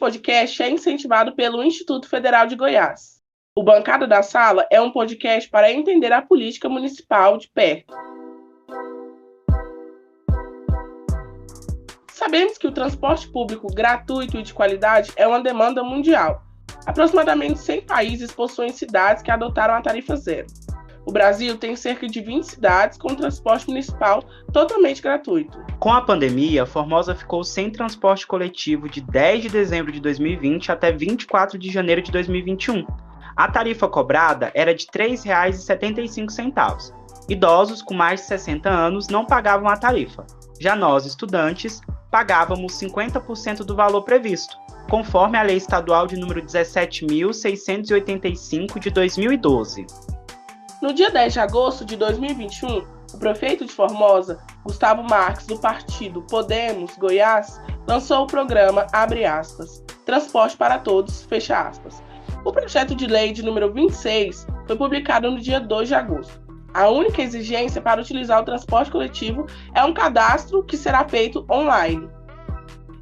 podcast é incentivado pelo Instituto Federal de Goiás. O Bancada da Sala é um podcast para entender a política municipal de perto. Sabemos que o transporte público gratuito e de qualidade é uma demanda mundial. Aproximadamente 100 países possuem cidades que adotaram a tarifa zero. O Brasil tem cerca de 20 cidades com transporte municipal totalmente gratuito. Com a pandemia, Formosa ficou sem transporte coletivo de 10 de dezembro de 2020 até 24 de janeiro de 2021. A tarifa cobrada era de R$ 3,75. Idosos com mais de 60 anos não pagavam a tarifa. Já nós, estudantes, pagávamos 50% do valor previsto, conforme a Lei Estadual de número 17.685 de 2012. No dia 10 de agosto de 2021, o prefeito de Formosa, Gustavo Marques, do partido Podemos Goiás, lançou o programa, abre aspas, Transporte para Todos, fecha aspas. O projeto de lei de número 26 foi publicado no dia 2 de agosto. A única exigência para utilizar o transporte coletivo é um cadastro que será feito online.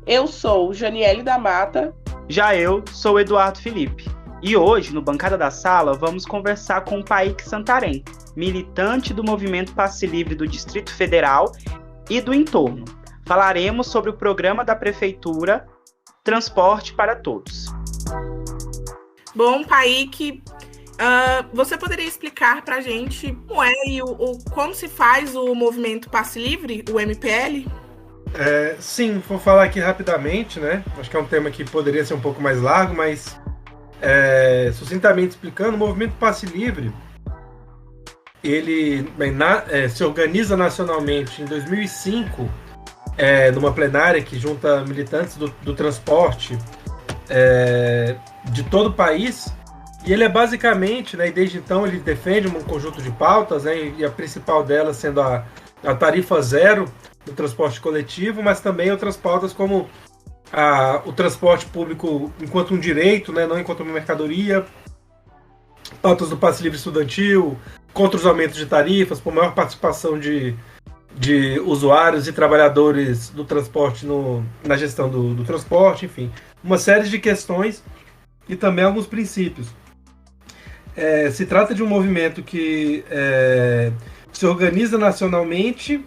Eu sou Janiele da Mata. Já eu sou Eduardo Felipe. E hoje, no Bancada da Sala, vamos conversar com o Paik Santarém, militante do Movimento Passe Livre do Distrito Federal e do entorno. Falaremos sobre o programa da Prefeitura Transporte para Todos. Bom, Paik, você poderia explicar para a gente como é e como se faz o Movimento Passe Livre, o MPL? Sim, vou falar aqui rapidamente, né? Acho que é um tema que poderia ser um pouco mais largo, mas sucintamente explicando, o Movimento Passe Livre ele se organiza nacionalmente em 2005, numa plenária que junta militantes do transporte de todo o país, e ele é basicamente, né, e desde então ele defende um conjunto de pautas, né, e a principal delas sendo a tarifa zero do transporte coletivo, mas também outras pautas como o transporte público enquanto um direito, né, não enquanto uma mercadoria, pautas do passe livre estudantil, contra os aumentos de tarifas, por maior participação de usuários e trabalhadores do transporte na gestão do transporte, enfim, uma série de questões e também alguns princípios. Se trata de um movimento que se organiza nacionalmente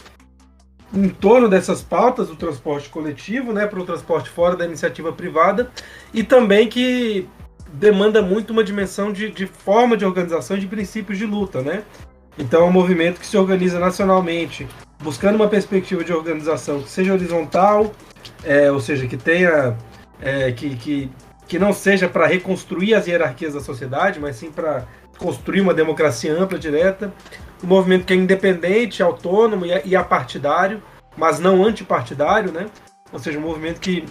em torno dessas pautas do transporte coletivo, né, para o transporte fora da iniciativa privada, e também que demanda muito uma dimensão de forma de organização e de princípios de luta, né? Então é um movimento que se organiza nacionalmente, buscando uma perspectiva de organização que seja horizontal, ou seja, que tenha que não seja para reconstruir as hierarquias da sociedade, mas sim para construir uma democracia ampla, direta. Um movimento que é independente, autônomo e apartidário, mas não antipartidário, né? Ou seja, um movimento que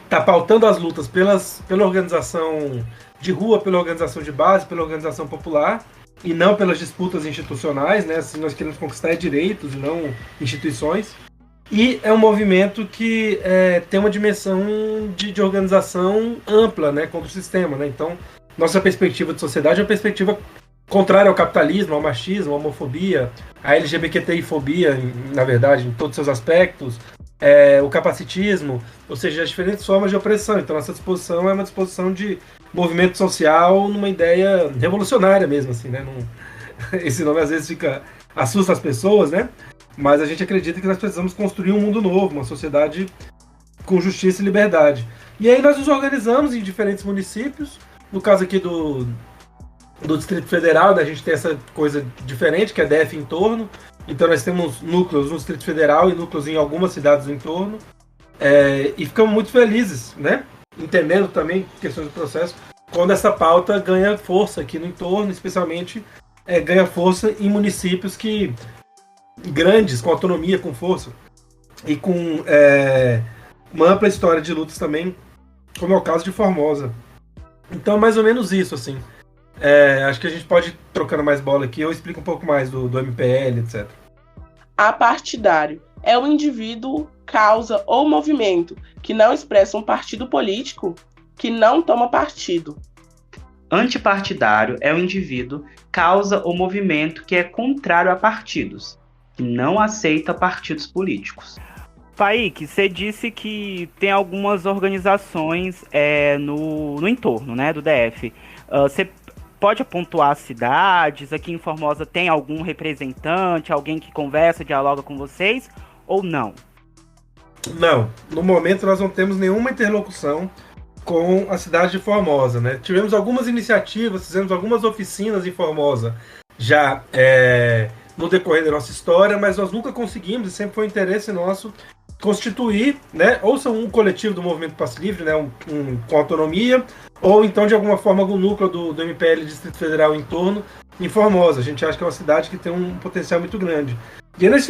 está pautando as lutas pela organização de rua, pela organização de base, pela organização popular, e não pelas disputas institucionais, né? Assim, nós queremos conquistar direitos e não instituições. E é um movimento que tem uma dimensão de organização ampla, né, contra o sistema, né? Então, nossa perspectiva de sociedade é uma perspectiva contrária ao capitalismo, ao machismo, à homofobia, à LGBTI-fobia, na verdade, em todos os seus aspectos, o capacitismo, ou seja, as diferentes formas de opressão. Então, nossa disposição é uma disposição de movimento social numa ideia revolucionária mesmo, assim, né? Esse nome às vezes assusta as pessoas, né? Mas a gente acredita que nós precisamos construir um mundo novo, uma sociedade com justiça e liberdade. E aí nós nos organizamos em diferentes municípios. No caso aqui do Distrito Federal, né, a gente tem essa coisa diferente, que é DF em torno. Então nós temos núcleos no Distrito Federal e núcleos em algumas cidades do entorno. E ficamos muito felizes, né? Entendendo também questões do processo, quando essa pauta ganha força aqui no entorno, especialmente ganha força em municípios grandes, com autonomia, com força e com uma ampla história de lutas também, como é o caso de Formosa. Então, mais ou menos isso, assim. Acho que a gente pode ir trocando mais bola aqui, eu explico um pouco mais do MPL, etc. Apartidário é o indivíduo, causa ou movimento que não expressa um partido político, que não toma partido. Antipartidário é o indivíduo, causa ou movimento que é contrário a partidos, que não aceita partidos políticos. Paik, você disse que tem algumas organizações no entorno, né, do DF. Você pode pontuar as cidades? Aqui em Formosa tem algum representante, alguém que conversa, dialoga com vocês, ou não? Não, no momento nós não temos nenhuma interlocução com a cidade de Formosa, né? Tivemos algumas iniciativas, fizemos algumas oficinas em Formosa já no decorrer da nossa história, mas nós nunca conseguimos, e sempre foi um interesse nosso, constituir, né, ou um coletivo do Movimento Passe Livre, né, com autonomia, ou então de alguma forma algum núcleo do MPL Distrito Federal em torno, em Formosa. A gente acha que é uma cidade que tem um potencial muito grande. E aí nós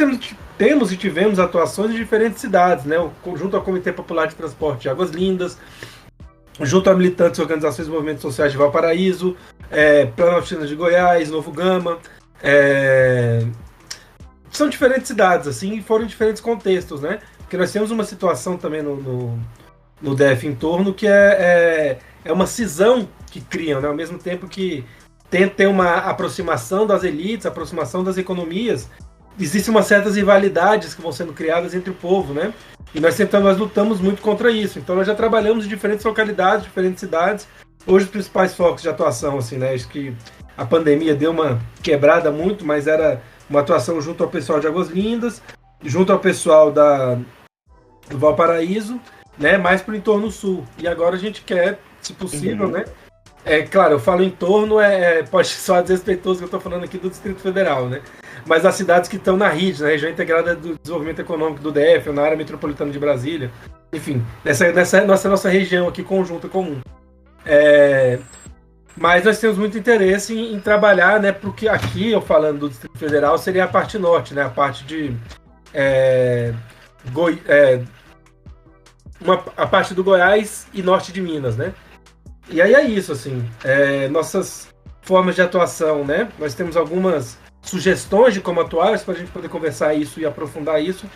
temos e tivemos atuações em diferentes cidades, né, junto ao Comitê Popular de Transporte de Águas Lindas, junto a militantes e organizações de movimentos sociais de Valparaíso, Planaltina de Goiás, Novo Gama. São diferentes cidades, assim, e foram em diferentes contextos, né? Porque nós temos uma situação também no DF em torno que é uma cisão que criam, né? Ao mesmo tempo que tem uma aproximação das elites, aproximação das economias, existem umas certas rivalidades que vão sendo criadas entre o povo, né? E nós lutamos muito contra isso. Então nós já trabalhamos em diferentes localidades, diferentes cidades. Hoje os principais focos de atuação, assim, né? Acho que a pandemia deu uma quebrada muito, mas era uma atuação junto ao pessoal de Águas Lindas, junto ao pessoal do Valparaíso, né? Mais para o entorno sul. E agora a gente quer, se possível, né? Claro, eu falo entorno, pode soar desrespeitoso que eu estou falando aqui do Distrito Federal, né? Mas as cidades que estão na RID, na Região Integrada do Desenvolvimento Econômico do DF, ou na área metropolitana de Brasília, enfim, nessa nossa região aqui conjunta, comum. Mas nós temos muito interesse em trabalhar, né? Porque aqui, eu falando do Distrito Federal, seria a parte norte, né? A parte de a parte do Goiás e norte de Minas, né? E aí é isso, assim, nossas formas de atuação, né? Nós temos algumas sugestões de como atuar, para a gente poder conversar isso e aprofundar isso,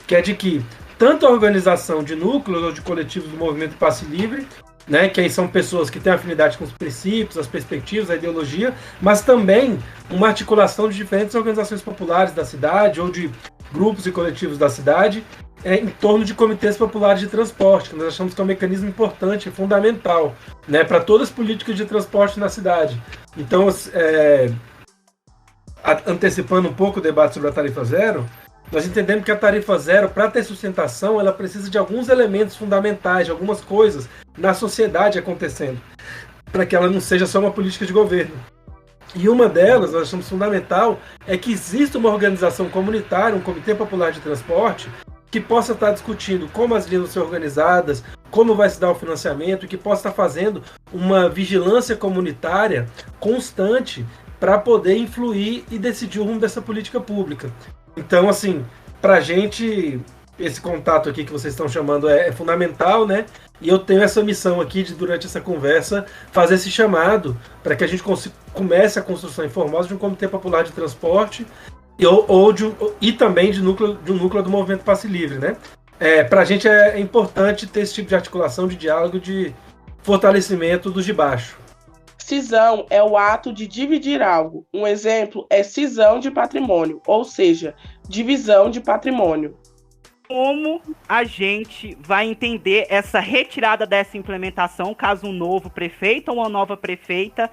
que é de que tanto a organização de núcleos ou de coletivos do Movimento Passe Livre, né, que aí são pessoas que têm afinidade com os princípios, as perspectivas, a ideologia, mas também uma articulação de diferentes organizações populares da cidade ou de grupos e coletivos da cidade em torno de comitês populares de transporte, que nós achamos que é um mecanismo importante, fundamental, né, para todas as políticas de transporte na cidade. Então, antecipando um pouco o debate sobre a tarifa zero, nós entendemos que a tarifa zero, para ter sustentação, ela precisa de alguns elementos fundamentais, de algumas coisas na sociedade acontecendo, para que ela não seja só uma política de governo. E uma delas, nós achamos fundamental, é que exista uma organização comunitária, um Comitê Popular de Transporte, que possa estar discutindo como as linhas vão ser organizadas, como vai se dar o financiamento, e que possa estar fazendo uma vigilância comunitária constante para poder influir e decidir o rumo dessa política pública. Então, assim, para a gente, esse contato aqui que vocês estão chamando é fundamental, né? E eu tenho essa missão aqui de, durante essa conversa, fazer esse chamado para que a gente comece a construção em Formosa de um Comitê Popular de Transporte e também de um núcleo do Movimento Passe Livre, né? Para a gente é importante ter esse tipo de articulação, de diálogo, de fortalecimento dos de baixo. Cisão é o ato de dividir algo. Um exemplo é cisão de patrimônio, ou seja, divisão de patrimônio. Como a gente vai entender essa retirada dessa implementação caso um novo prefeito ou uma nova prefeita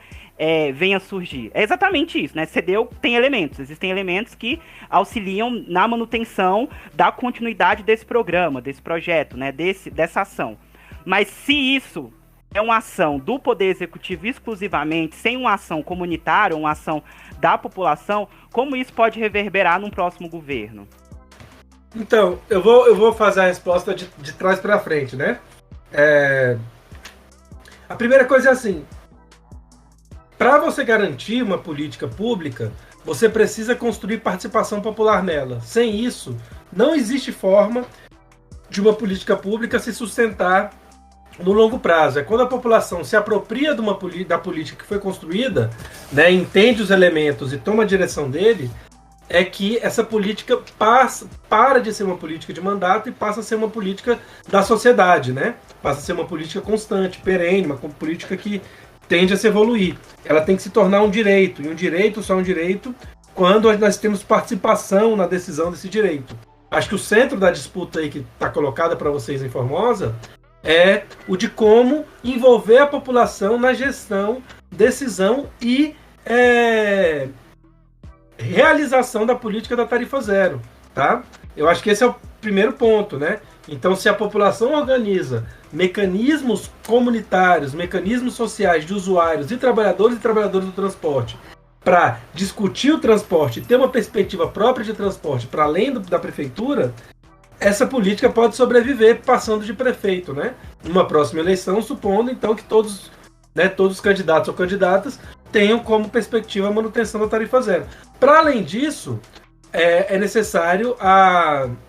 venha a surgir? É exatamente isso, né? CDU tem elementos, existem elementos que auxiliam na manutenção da continuidade desse programa, desse projeto, né? Dessa ação. Mas se isso é uma ação do Poder Executivo exclusivamente, sem uma ação comunitária, uma ação da população, como isso pode reverberar num próximo governo? Então, eu vou fazer a resposta de trás para frente, né? A primeira coisa é assim, para você garantir uma política pública, você precisa construir participação popular nela. Sem isso, não existe forma de uma política pública se sustentar no longo prazo. É quando a população se apropria da política que foi construída, né, entende os elementos e toma a direção dele, é que essa política para de ser uma política de mandato e passa a ser uma política da sociedade, né? Passa a ser uma política constante, perene, uma política que tende a se evoluir. Ela tem que se tornar um direito, e um direito só é um direito quando nós temos participação na decisão desse direito. Acho que o centro da disputa aí que está colocada para vocês em Formosa é o de como envolver a população na gestão, decisão e realização da política da tarifa zero, tá? Eu acho que esse é o primeiro ponto, né? Então, se a população organiza mecanismos comunitários, mecanismos sociais de usuários e trabalhadoras do transporte para discutir o transporte, ter uma perspectiva própria de transporte para além da prefeitura, essa política pode sobreviver passando de prefeito, né? Numa próxima eleição, supondo então que todos os candidatos ou candidatas tenham como perspectiva a manutenção da tarifa zero. Para além disso, é necessário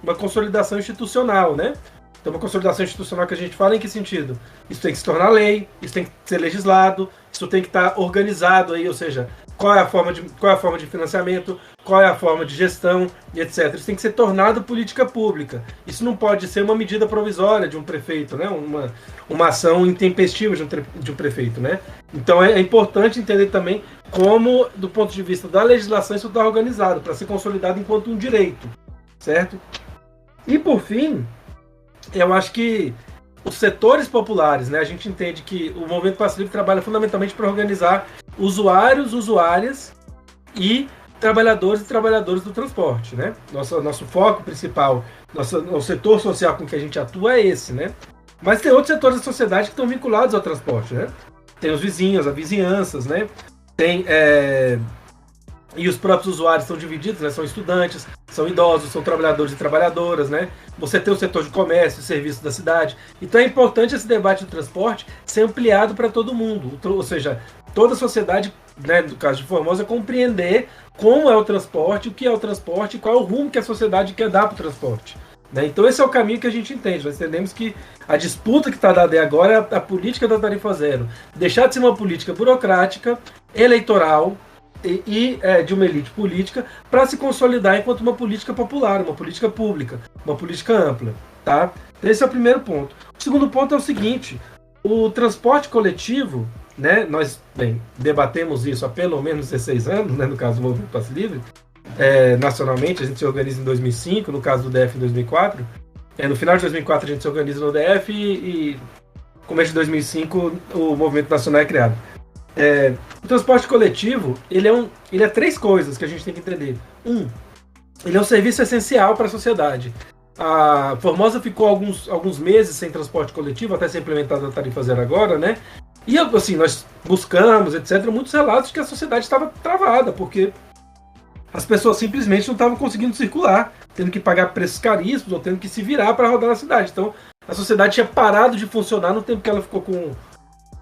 uma consolidação institucional, né? Então, uma consolidação institucional que a gente fala em que sentido? Isso tem que se tornar lei, isso tem que ser legislado, isso tem que estar organizado aí, ou seja, qual é a forma de financiamento, qual é a forma de gestão e etc. Isso tem que ser tornado política pública. Isso não pode ser uma medida provisória de um prefeito, né? Uma ação intempestiva de um prefeito, né? Então é importante entender também como, do ponto de vista da legislação, isso está organizado para ser consolidado enquanto um direito, certo? E por fim, eu acho que os setores populares, né? A gente entende que o Movimento Passe Livre trabalha fundamentalmente para organizar usuários, usuárias e trabalhadores e trabalhadoras do transporte, né? Nosso foco principal, o setor social com que a gente atua é esse, né? Mas tem outros setores da sociedade que estão vinculados ao transporte, né? Tem os vizinhos, as vizinhanças, né? E os próprios usuários estão divididos, né? São estudantes, são idosos, são trabalhadores e trabalhadoras, né? Você tem o setor de comércio e serviços da cidade. Então é importante esse debate do transporte ser ampliado para todo mundo. Ou seja, toda a sociedade, né, no caso de Formosa, compreender como é o transporte, o que é o transporte e qual é o rumo que a sociedade quer dar para o transporte. Né? Então esse é o caminho que a gente entende. Nós entendemos que a disputa que está dada aí agora é a política da tarifa zero. Deixar de ser uma política burocrática, eleitoral, e de uma elite política para se consolidar enquanto uma política popular, uma política pública, uma política ampla, tá? Esse é o primeiro ponto. O segundo ponto é o seguinte: o transporte coletivo, né? Nós debatemos isso há pelo menos 16 anos, né? No caso do Movimento Passe Livre, nacionalmente a gente se organiza em 2005, no caso do DF em 2004. No final de 2004 a gente se organiza no DF e no começo de 2005 o Movimento Nacional é criado. O transporte coletivo, ele é três coisas que a gente tem que entender. Ele é um serviço essencial para a sociedade. A Formosa ficou alguns meses sem transporte coletivo, até ser implementada a tarifa zero agora, né? E assim, nós buscamos, etc., muitos relatos de que a sociedade estava travada, porque as pessoas simplesmente não estavam conseguindo circular, tendo que pagar preços caríssimos ou tendo que se virar para rodar na cidade. Então, a sociedade tinha parado de funcionar no tempo que ela ficou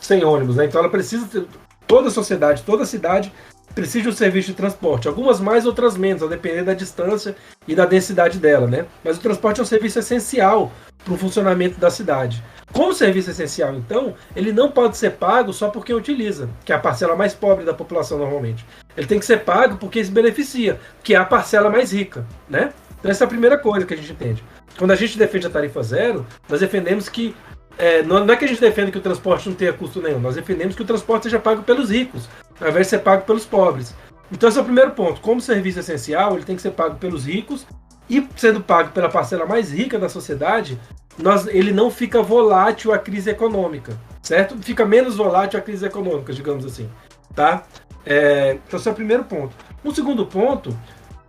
sem ônibus, né? Então ela precisa ter, toda a sociedade, toda a cidade precisa de um serviço de transporte, algumas mais, outras menos, a depender da distância e da densidade dela, né? Mas o transporte é um serviço essencial para o funcionamento da cidade. Como serviço essencial, então, ele não pode ser pago só por quem utiliza, que é a parcela mais pobre da população normalmente. Ele tem que ser pago porque se beneficia, que é a parcela mais rica, né? Então essa é a primeira coisa que a gente entende. Quando a gente defende a tarifa zero, nós defendemos que não é que a gente defenda que o transporte não tenha custo nenhum, nós defendemos que o transporte seja pago pelos ricos, ao invés de ser pago pelos pobres. Então esse é o primeiro ponto. Como serviço essencial, ele tem que ser pago pelos ricos, e sendo pago pela parcela mais rica da sociedade, ele não fica volátil à crise econômica, certo? Fica menos volátil à crise econômica, digamos assim, tá? Então esse é o primeiro ponto. O segundo ponto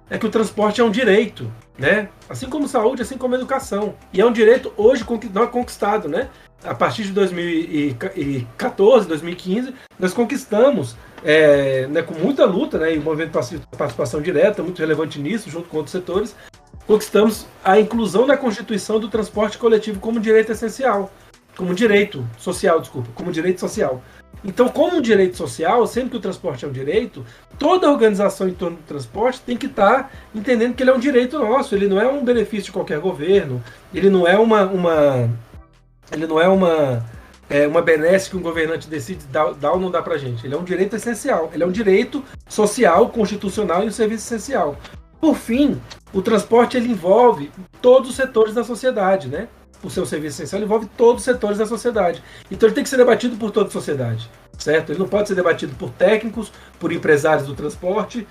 é que o transporte é um direito, né? Assim como saúde, assim como educação. E é um direito hoje não é conquistado, né? A partir de 2014, 2015, nós conquistamos, né, com muita luta, né, e o movimento de participação direta, muito relevante nisso, junto com outros setores, conquistamos a inclusão na Constituição do transporte coletivo como direito essencial, como direito social. Então, como um direito social, sendo que o transporte é um direito, toda a organização em torno do transporte tem que estar entendendo que ele é um direito nosso, ele não é um benefício de qualquer governo, ele não é uma benesse que um governante decide dar ou não dar pra gente. Ele é um direito essencial, ele é um direito social, constitucional e um serviço essencial. Por fim, o transporte ele envolve todos os setores da sociedade, né? O seu serviço essencial envolve todos os setores da sociedade. Então ele tem que ser debatido por toda a sociedade, certo? Ele não pode ser debatido por técnicos, por empresários do transporte,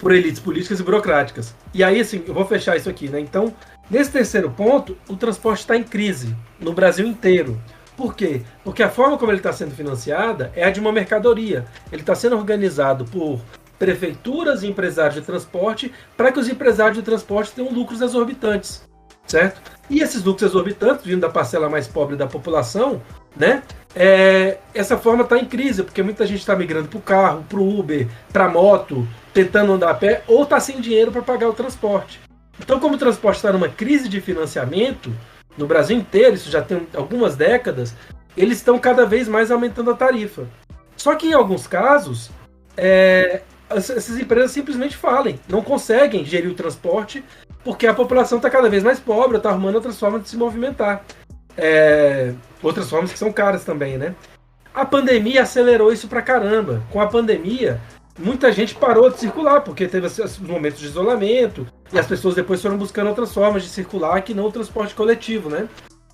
por elites políticas e burocráticas. E aí, assim, eu vou fechar isso aqui, né? Então, nesse terceiro ponto, o transporte está em crise no Brasil inteiro. Por quê? Porque a forma como ele está sendo financiada é a de uma mercadoria. Ele está sendo organizado por prefeituras e empresários de transporte para que os empresários de transporte tenham lucros exorbitantes, certo? E esses lucros exorbitantes, vindo da parcela mais pobre da população, né? Essa forma está em crise, porque muita gente está migrando para o carro, para o Uber, para a moto, tentando andar a pé, ou está sem dinheiro para pagar o transporte. Então, como o transporte está numa crise de financiamento, no Brasil inteiro, isso já tem algumas décadas, eles estão cada vez mais aumentando a tarifa. Só que em alguns casos, essas empresas simplesmente falem, não conseguem gerir o transporte, porque a população está cada vez mais pobre, está arrumando outras formas de se movimentar. Outras formas que são caras também, né? A pandemia acelerou isso pra caramba. Com a pandemia, muita gente parou de circular, porque teve os momentos de isolamento, e as pessoas depois foram buscando outras formas de circular que não o transporte coletivo, né?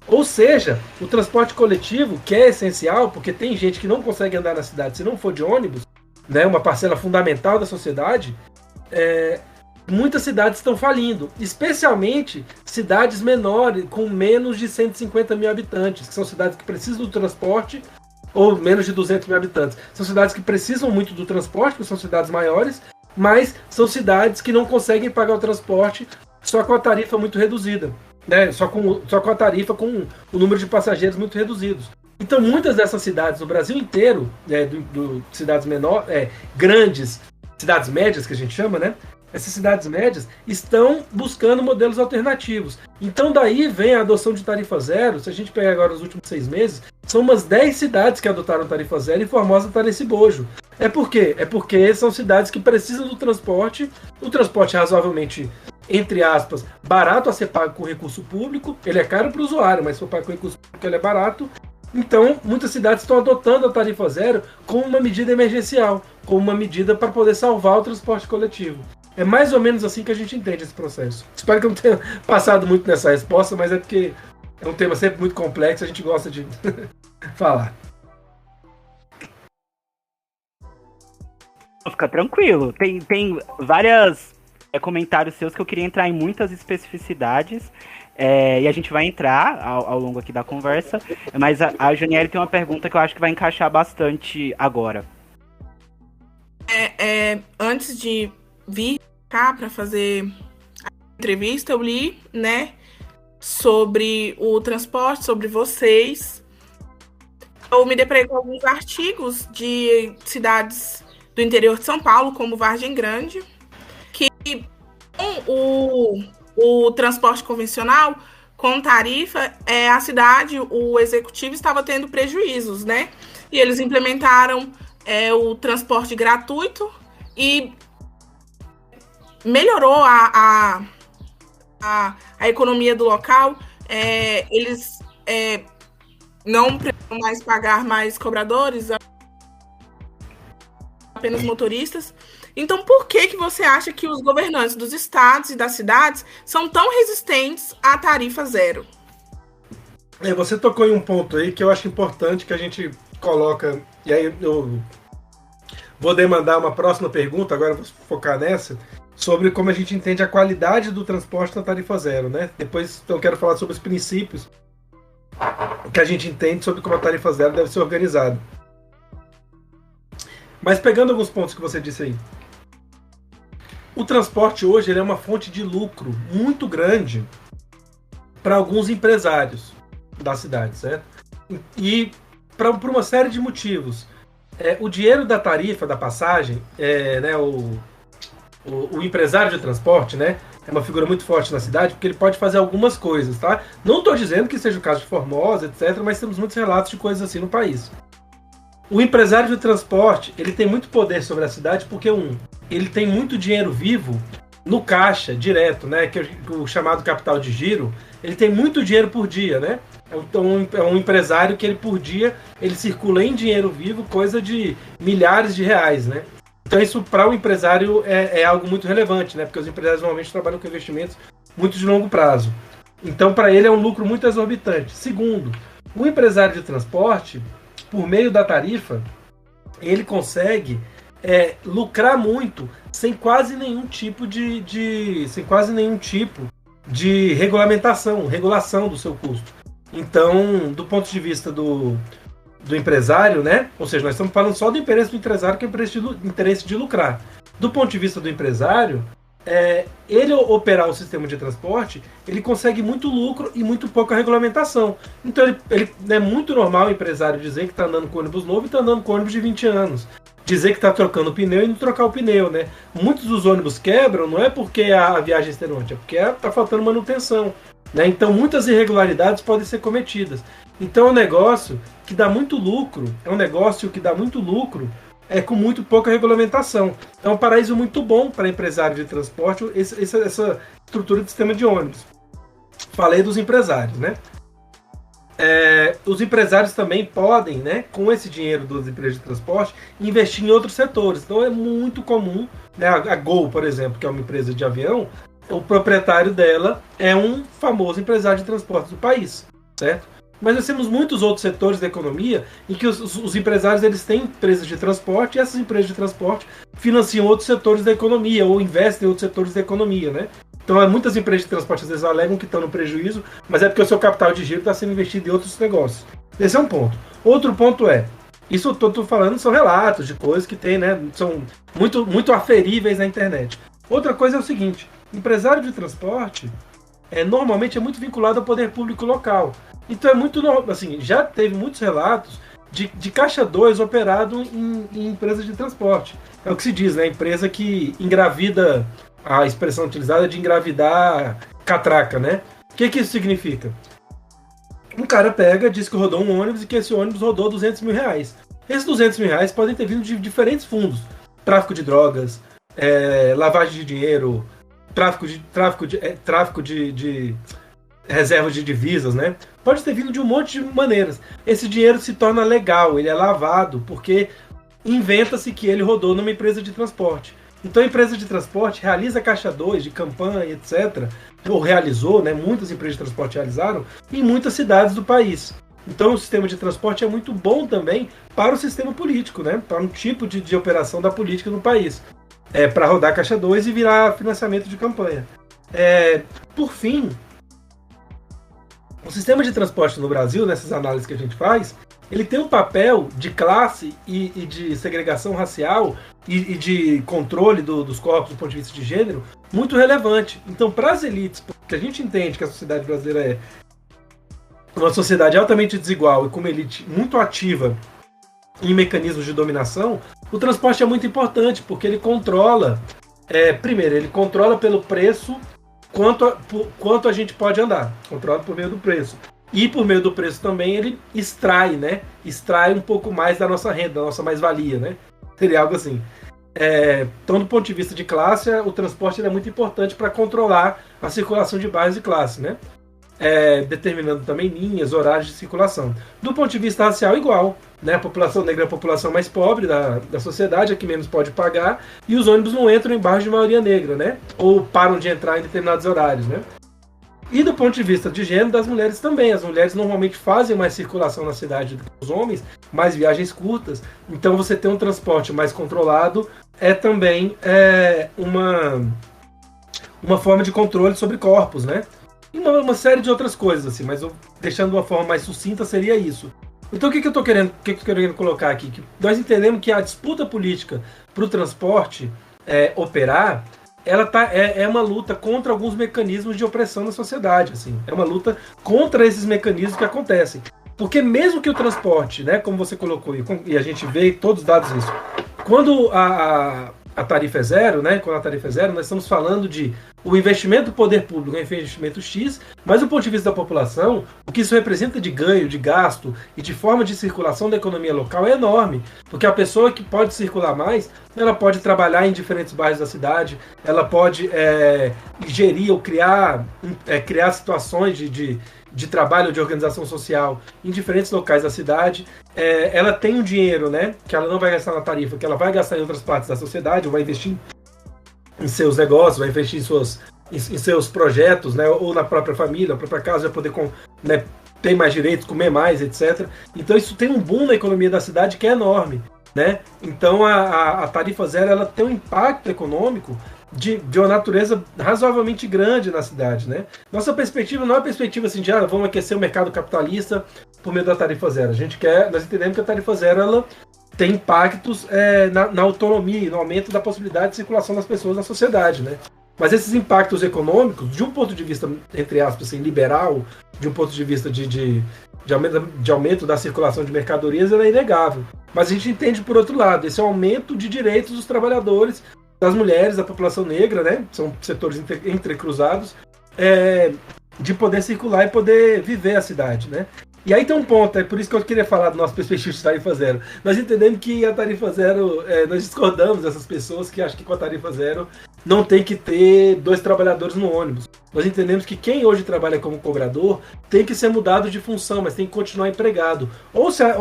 Ou seja, o transporte coletivo, que é essencial, porque tem gente que não consegue andar na cidade se não for de ônibus, né? Uma parcela fundamental da sociedade, muitas cidades estão falindo, especialmente cidades menores, com menos de 150 mil habitantes, que são cidades que precisam do transporte, ou menos de 200 mil habitantes. São cidades que precisam muito do transporte, porque são cidades maiores, mas são cidades que não conseguem pagar o transporte só com a tarifa muito reduzida, né? Só com a tarifa com o número de passageiros muito reduzidos. Então muitas dessas cidades no Brasil inteiro, cidades menores, grandes, cidades médias que a gente chama, né? Essas cidades médias estão buscando modelos alternativos. Então daí vem a adoção de tarifa zero. Se a gente pegar agora os últimos 6 meses, são umas 10 cidades que adotaram tarifa zero e Formosa está nesse bojo. Por quê? Porque são cidades que precisam do transporte, o transporte é razoavelmente, entre aspas, barato a ser pago com recurso público. Ele é caro para o usuário, mas se for pago com recurso público ele é barato. Então, muitas cidades estão adotando a tarifa zero como uma medida emergencial, como uma medida para poder salvar o transporte coletivo. É mais ou menos assim que a gente entende esse processo. Espero que eu não tenha passado muito nessa resposta, mas é porque é um tema sempre muito complexo, a gente gosta de falar. Fica tranquilo. Tem vários comentários seus que eu queria entrar em muitas especificidades. E a gente vai entrar ao longo aqui da conversa. Mas a Janiele tem uma pergunta que eu acho que vai encaixar bastante agora. Antes de vir cá para fazer a entrevista, eu li, né, sobre o transporte, sobre vocês. Eu me deparei com alguns artigos de cidades do interior de São Paulo, como Vargem Grande, que com o transporte convencional, com tarifa, a cidade, o executivo estava tendo prejuízos, né? E eles implementaram o transporte gratuito e melhorou a economia do local. Eles não precisam mais pagar mais cobradores, apenas motoristas. Então, por que você acha que os governantes dos estados e das cidades são tão resistentes à tarifa zero? Você tocou em um ponto aí que eu acho importante que a gente coloca, e aí eu vou demandar uma próxima pergunta, agora eu vou focar nessa, sobre como a gente entende a qualidade do transporte na tarifa zero, né? Depois eu quero falar sobre os princípios que a gente entende sobre como a tarifa zero deve ser organizada. Mas pegando alguns pontos que você disse aí, o transporte hoje ele é uma fonte de lucro muito grande para alguns empresários da cidade, certo? E por uma série de motivos. O dinheiro da tarifa, da passagem, né, o empresário de transporte, né, é uma figura muito forte na cidade, porque ele pode fazer algumas coisas, tá? Não estou dizendo que seja o caso de Formosa, etc., mas temos muitos relatos de coisas assim no país. O empresário de transporte, ele tem muito poder sobre a cidade, porque ele tem muito dinheiro vivo no caixa, direto, né, que é o chamado capital de giro. Ele tem muito dinheiro por dia, né? Então é um empresário que ele por dia ele circula em dinheiro vivo coisa de milhares de reais, né? Então isso para o empresário é algo muito relevante, né? Porque os empresários normalmente trabalham com investimentos muito de longo prazo. Então para ele é um lucro muito exorbitante. Segundo, o empresário de transporte, por meio da tarifa, ele consegue lucrar muito sem quase nenhum tipo de regulação do seu custo. Então, do ponto de vista do empresário, né? Ou seja, nós estamos falando só do interesse do empresário, que é o interesse de lucrar. Do ponto de vista do empresário, ele operar o sistema de transporte, ele consegue muito lucro e muito pouca regulamentação. Então, ele é muito normal o empresário dizer que está andando com ônibus novo e está andando com ônibus de 20 anos. Dizer que está trocando o pneu e não trocar o pneu, né? Muitos dos ônibus quebram, não é porque a viagem é extenuante, é porque está faltando manutenção, né? Então, muitas irregularidades podem ser cometidas. Então, é um negócio que dá muito lucro, com muito pouca regulamentação. É um paraíso muito bom para empresário de transporte, essa estrutura de sistema de ônibus. Falei dos empresários, né? Os empresários também podem, né, com esse dinheiro das empresas de transporte, investir em outros setores. Então é muito comum, né, a Gol, por exemplo, que é uma empresa de avião, o proprietário dela é um famoso empresário de transporte do país, certo? Mas nós temos muitos outros setores da economia em que os empresários eles têm empresas de transporte e essas empresas de transporte financiam outros setores da economia ou investem em outros setores da economia, né? Então, muitas empresas de transporte às vezes alegam que estão no prejuízo, mas é porque o seu capital de giro está sendo investido em outros negócios. Esse é um ponto. Outro ponto isso eu estou falando são relatos de coisas que tem, né? São muito aferíveis na internet. Outra coisa é o seguinte, empresário de transporte normalmente é muito vinculado ao poder público local. Então assim, já teve muitos relatos de caixa 2 operado em empresas de transporte. É o que se diz, né? Empresa que engravida, a expressão utilizada é de engravidar catraca, né? O que isso significa? Um cara diz que rodou um ônibus e que esse ônibus rodou R$200 mil. Esses R$200 mil podem ter vindo de diferentes fundos. Tráfico de drogas, lavagem de dinheiro, tráfico de reservas de divisas, né? Pode ter vindo de um monte de maneiras. Esse dinheiro se torna legal, ele é lavado, porque inventa-se que ele rodou numa empresa de transporte. Então a empresa de transporte realiza caixa 2 de campanha, etc. Ou realizou, né? Muitas empresas de transporte realizaram em muitas cidades do país. Então o sistema de transporte é muito bom também para o sistema político, né? Para um tipo de operação da política no país. Para rodar caixa 2 e virar financiamento de campanha. Por fim, o sistema de transporte no Brasil, nessas análises que a gente faz, ele tem um papel de classe e de segregação racial e de controle dos corpos do ponto de vista de gênero muito relevante. Então, para as elites, porque a gente entende que a sociedade brasileira é uma sociedade altamente desigual e com uma elite muito ativa em mecanismos de dominação, o transporte é muito importante, porque ele controla, primeiro, ele controla pelo preço quanto a gente pode andar, controla por meio do preço. E por meio do preço também ele extrai, né? Extrai um pouco mais da nossa renda, da nossa mais-valia, né? Seria algo assim. Então, do ponto de vista de classe, o transporte é muito importante para controlar a circulação de bairros e classe, né? Determinando também linhas, horários de circulação. Do ponto de vista racial, igual, né? A população negra é a população mais pobre da sociedade, a que menos pode pagar, e os ônibus não entram em bairros de maioria negra, né? Ou param de entrar em determinados horários, né? E do ponto de vista de gênero, das mulheres também. As mulheres normalmente fazem mais circulação na cidade do que os homens, mais viagens curtas. Então você ter um transporte mais controlado também uma forma de controle sobre corpos, né? E uma série de outras coisas, assim, mas deixando de uma forma mais sucinta seria isso. Então o que eu estou querendo colocar aqui? Que nós entendemos que a disputa política para o transporte operar, ela é uma luta contra alguns mecanismos de opressão na sociedade, assim. É uma luta contra esses mecanismos que acontecem. Porque mesmo que o transporte, né, como você colocou, e a gente vê todos os dados isso, quando a tarifa é zero, né, quando a tarifa é zero, nós estamos falando de o investimento do poder público é um investimento X, mas do ponto de vista da população, o que isso representa de ganho, de gasto e de forma de circulação da economia local é enorme, porque a pessoa que pode circular mais, ela pode trabalhar em diferentes bairros da cidade, ela pode gerir ou criar situações de trabalho, de organização social em diferentes locais da cidade. Ela tem um dinheiro, né, que ela não vai gastar na tarifa, que ela vai gastar em outras partes da sociedade, ou vai investir em seus negócios, vai investir em seus projetos, né, ou na própria família, na própria casa, vai poder ter mais direitos, comer mais, etc. Então isso tem um boom na economia da cidade que é enorme, né? Então a tarifa zero ela tem um impacto econômico de uma natureza razoavelmente grande na cidade, né? Nossa perspectiva não é uma perspectiva assim de vamos aquecer o mercado capitalista por meio da tarifa zero. Nós entendemos que a tarifa zero ela tem impactos na autonomia, no aumento da possibilidade de circulação das pessoas na sociedade, né? Mas esses impactos econômicos, de um ponto de vista, entre aspas, assim, liberal, de um ponto de vista de aumento da circulação de mercadorias, ela é inegável. Mas a gente entende, por outro lado, esse aumento de direitos dos trabalhadores, das mulheres, da população negra, né? São setores entrecruzados, de poder circular e poder viver a cidade, né? E aí tem um ponto, é por isso que eu queria falar do nosso perspectiva de tarifa zero. Nós entendemos que a tarifa zero, nós discordamos dessas pessoas que acham que com a tarifa zero não tem que ter 2 trabalhadores no ônibus. Nós entendemos que quem hoje trabalha como cobrador tem que ser mudado de função, mas tem que continuar empregado. Ou ser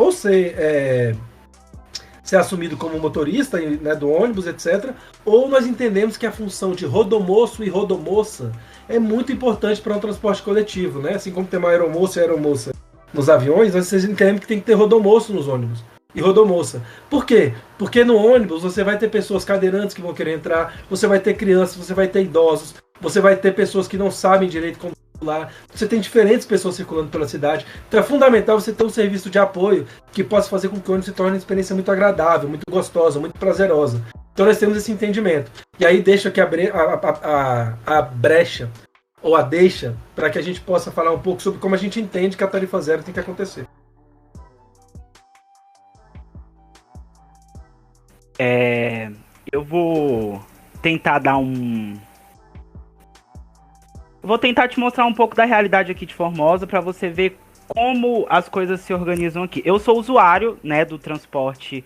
assumido como motorista, né, do ônibus, etc. Ou nós entendemos que a função de rodomoço e rodomoça é muito importante para um transporte coletivo, né? Assim como tem uma aeromoça e aeromoça nos aviões, vocês entendem que tem que ter rodomoço nos ônibus e rodomoça. Por quê? Porque no ônibus você vai ter pessoas cadeirantes que vão querer entrar, você vai ter crianças, você vai ter idosos, você vai ter pessoas que não sabem direito como circular, você tem diferentes pessoas circulando pela cidade. Então é fundamental você ter um serviço de apoio que possa fazer com que o ônibus se torne uma experiência muito agradável, muito gostosa, muito prazerosa. Então nós temos esse entendimento. E aí deixa aqui a brecha ou a deixa para que a gente possa falar um pouco sobre como a gente entende que a tarifa zero tem que acontecer. Eu vou tentar Vou tentar te mostrar um pouco da realidade aqui de Formosa para você ver como as coisas se organizam aqui. Eu sou usuário, né, do transporte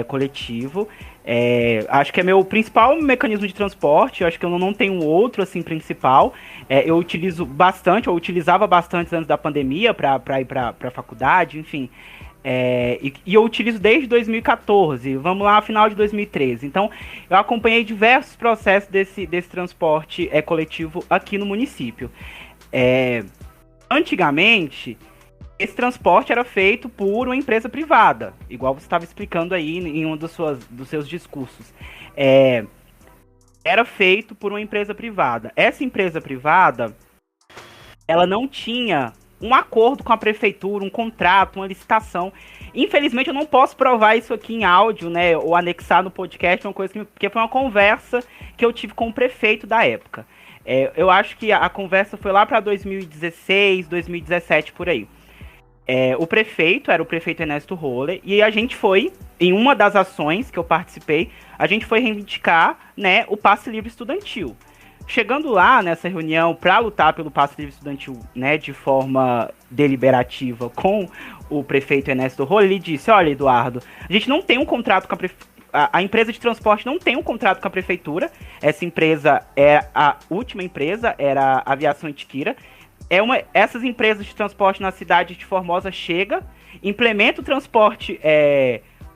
coletivo. Acho que é meu principal mecanismo de transporte. Acho que eu não tenho outro assim principal. Eu utilizo bastante, eu utilizava bastante antes da pandemia para ir para a faculdade, enfim. E eu utilizo desde 2014, vamos lá, final de 2013. Então, eu acompanhei diversos processos desse transporte coletivo aqui no município. Antigamente, esse transporte era feito por uma empresa privada, igual você estava explicando aí em um dos seus discursos. Era feito por uma empresa privada. Essa empresa privada, ela não tinha um acordo com a prefeitura, um contrato, uma licitação. Infelizmente, eu não posso provar isso aqui em áudio, né, ou anexar no podcast, porque foi uma conversa que eu tive com o prefeito da época. Eu acho que a conversa foi lá para 2016, 2017, por aí. O prefeito era o prefeito Ernesto Roller, e a gente foi, em uma das ações que eu participei, a gente foi reivindicar, né, o passe livre estudantil. Chegando lá nessa reunião para lutar pelo passe livre estudantil, né, de forma deliberativa com o prefeito Ernesto Roller, ele disse: olha, Eduardo, a gente não tem um contrato com a empresa de transporte não tem um contrato com a prefeitura. Essa empresa a última empresa, era a Aviação Itiquira. Essas empresas de transporte na cidade de Formosa implementa o transporte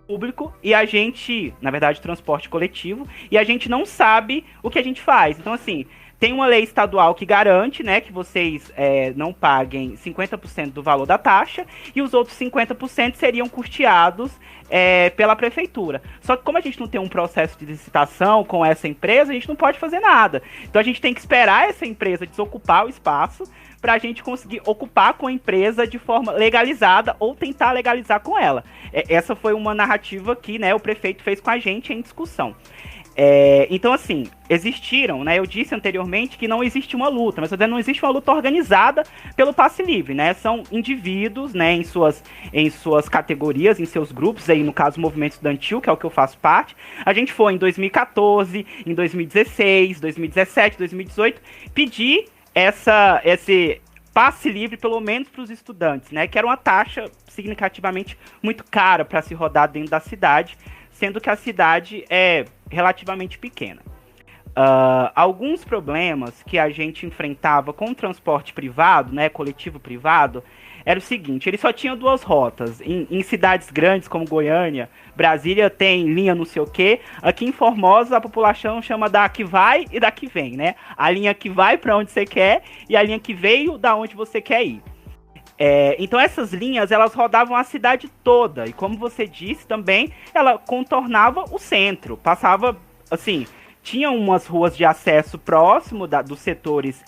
público e a gente, na verdade, transporte coletivo, e a gente não sabe o que a gente faz. Então, assim, tem uma lei estadual que garante, né, que vocês não paguem 50% do valor da taxa e os outros 50% seriam custeados pela prefeitura. Só que como a gente não tem um processo de licitação com essa empresa, a gente não pode fazer nada. Então a gente tem que esperar essa empresa desocupar o espaço para a gente conseguir ocupar com a empresa de forma legalizada ou tentar legalizar com ela. Essa foi uma narrativa que, né, o prefeito fez com a gente em discussão. Então, assim, existiram, né? Eu disse anteriormente que não existe uma luta, mas não existe uma luta organizada pelo passe livre, né? São indivíduos, né, em suas categorias, em seus grupos, aí no caso o movimento estudantil, que é o que eu faço parte. A gente foi em 2014, em 2016, 2017, 2018, pedir esse passe livre, pelo menos para os estudantes, né? Que era uma taxa significativamente muito cara para se rodar dentro da cidade, sendo que a cidade é relativamente pequena. Alguns problemas que a gente enfrentava com o transporte privado, né, coletivo privado, era o seguinte: ele só tinha 2 rotas. Em cidades grandes como Goiânia, Brasília tem linha não sei o quê. Aqui em Formosa a população chama da que vai e da que vem, né? A linha que vai para onde você quer e a linha que veio da onde você quer ir. Então essas linhas, elas rodavam a cidade toda, e como você disse também, ela contornava o centro, passava, assim, tinha umas ruas de acesso próximo dos setores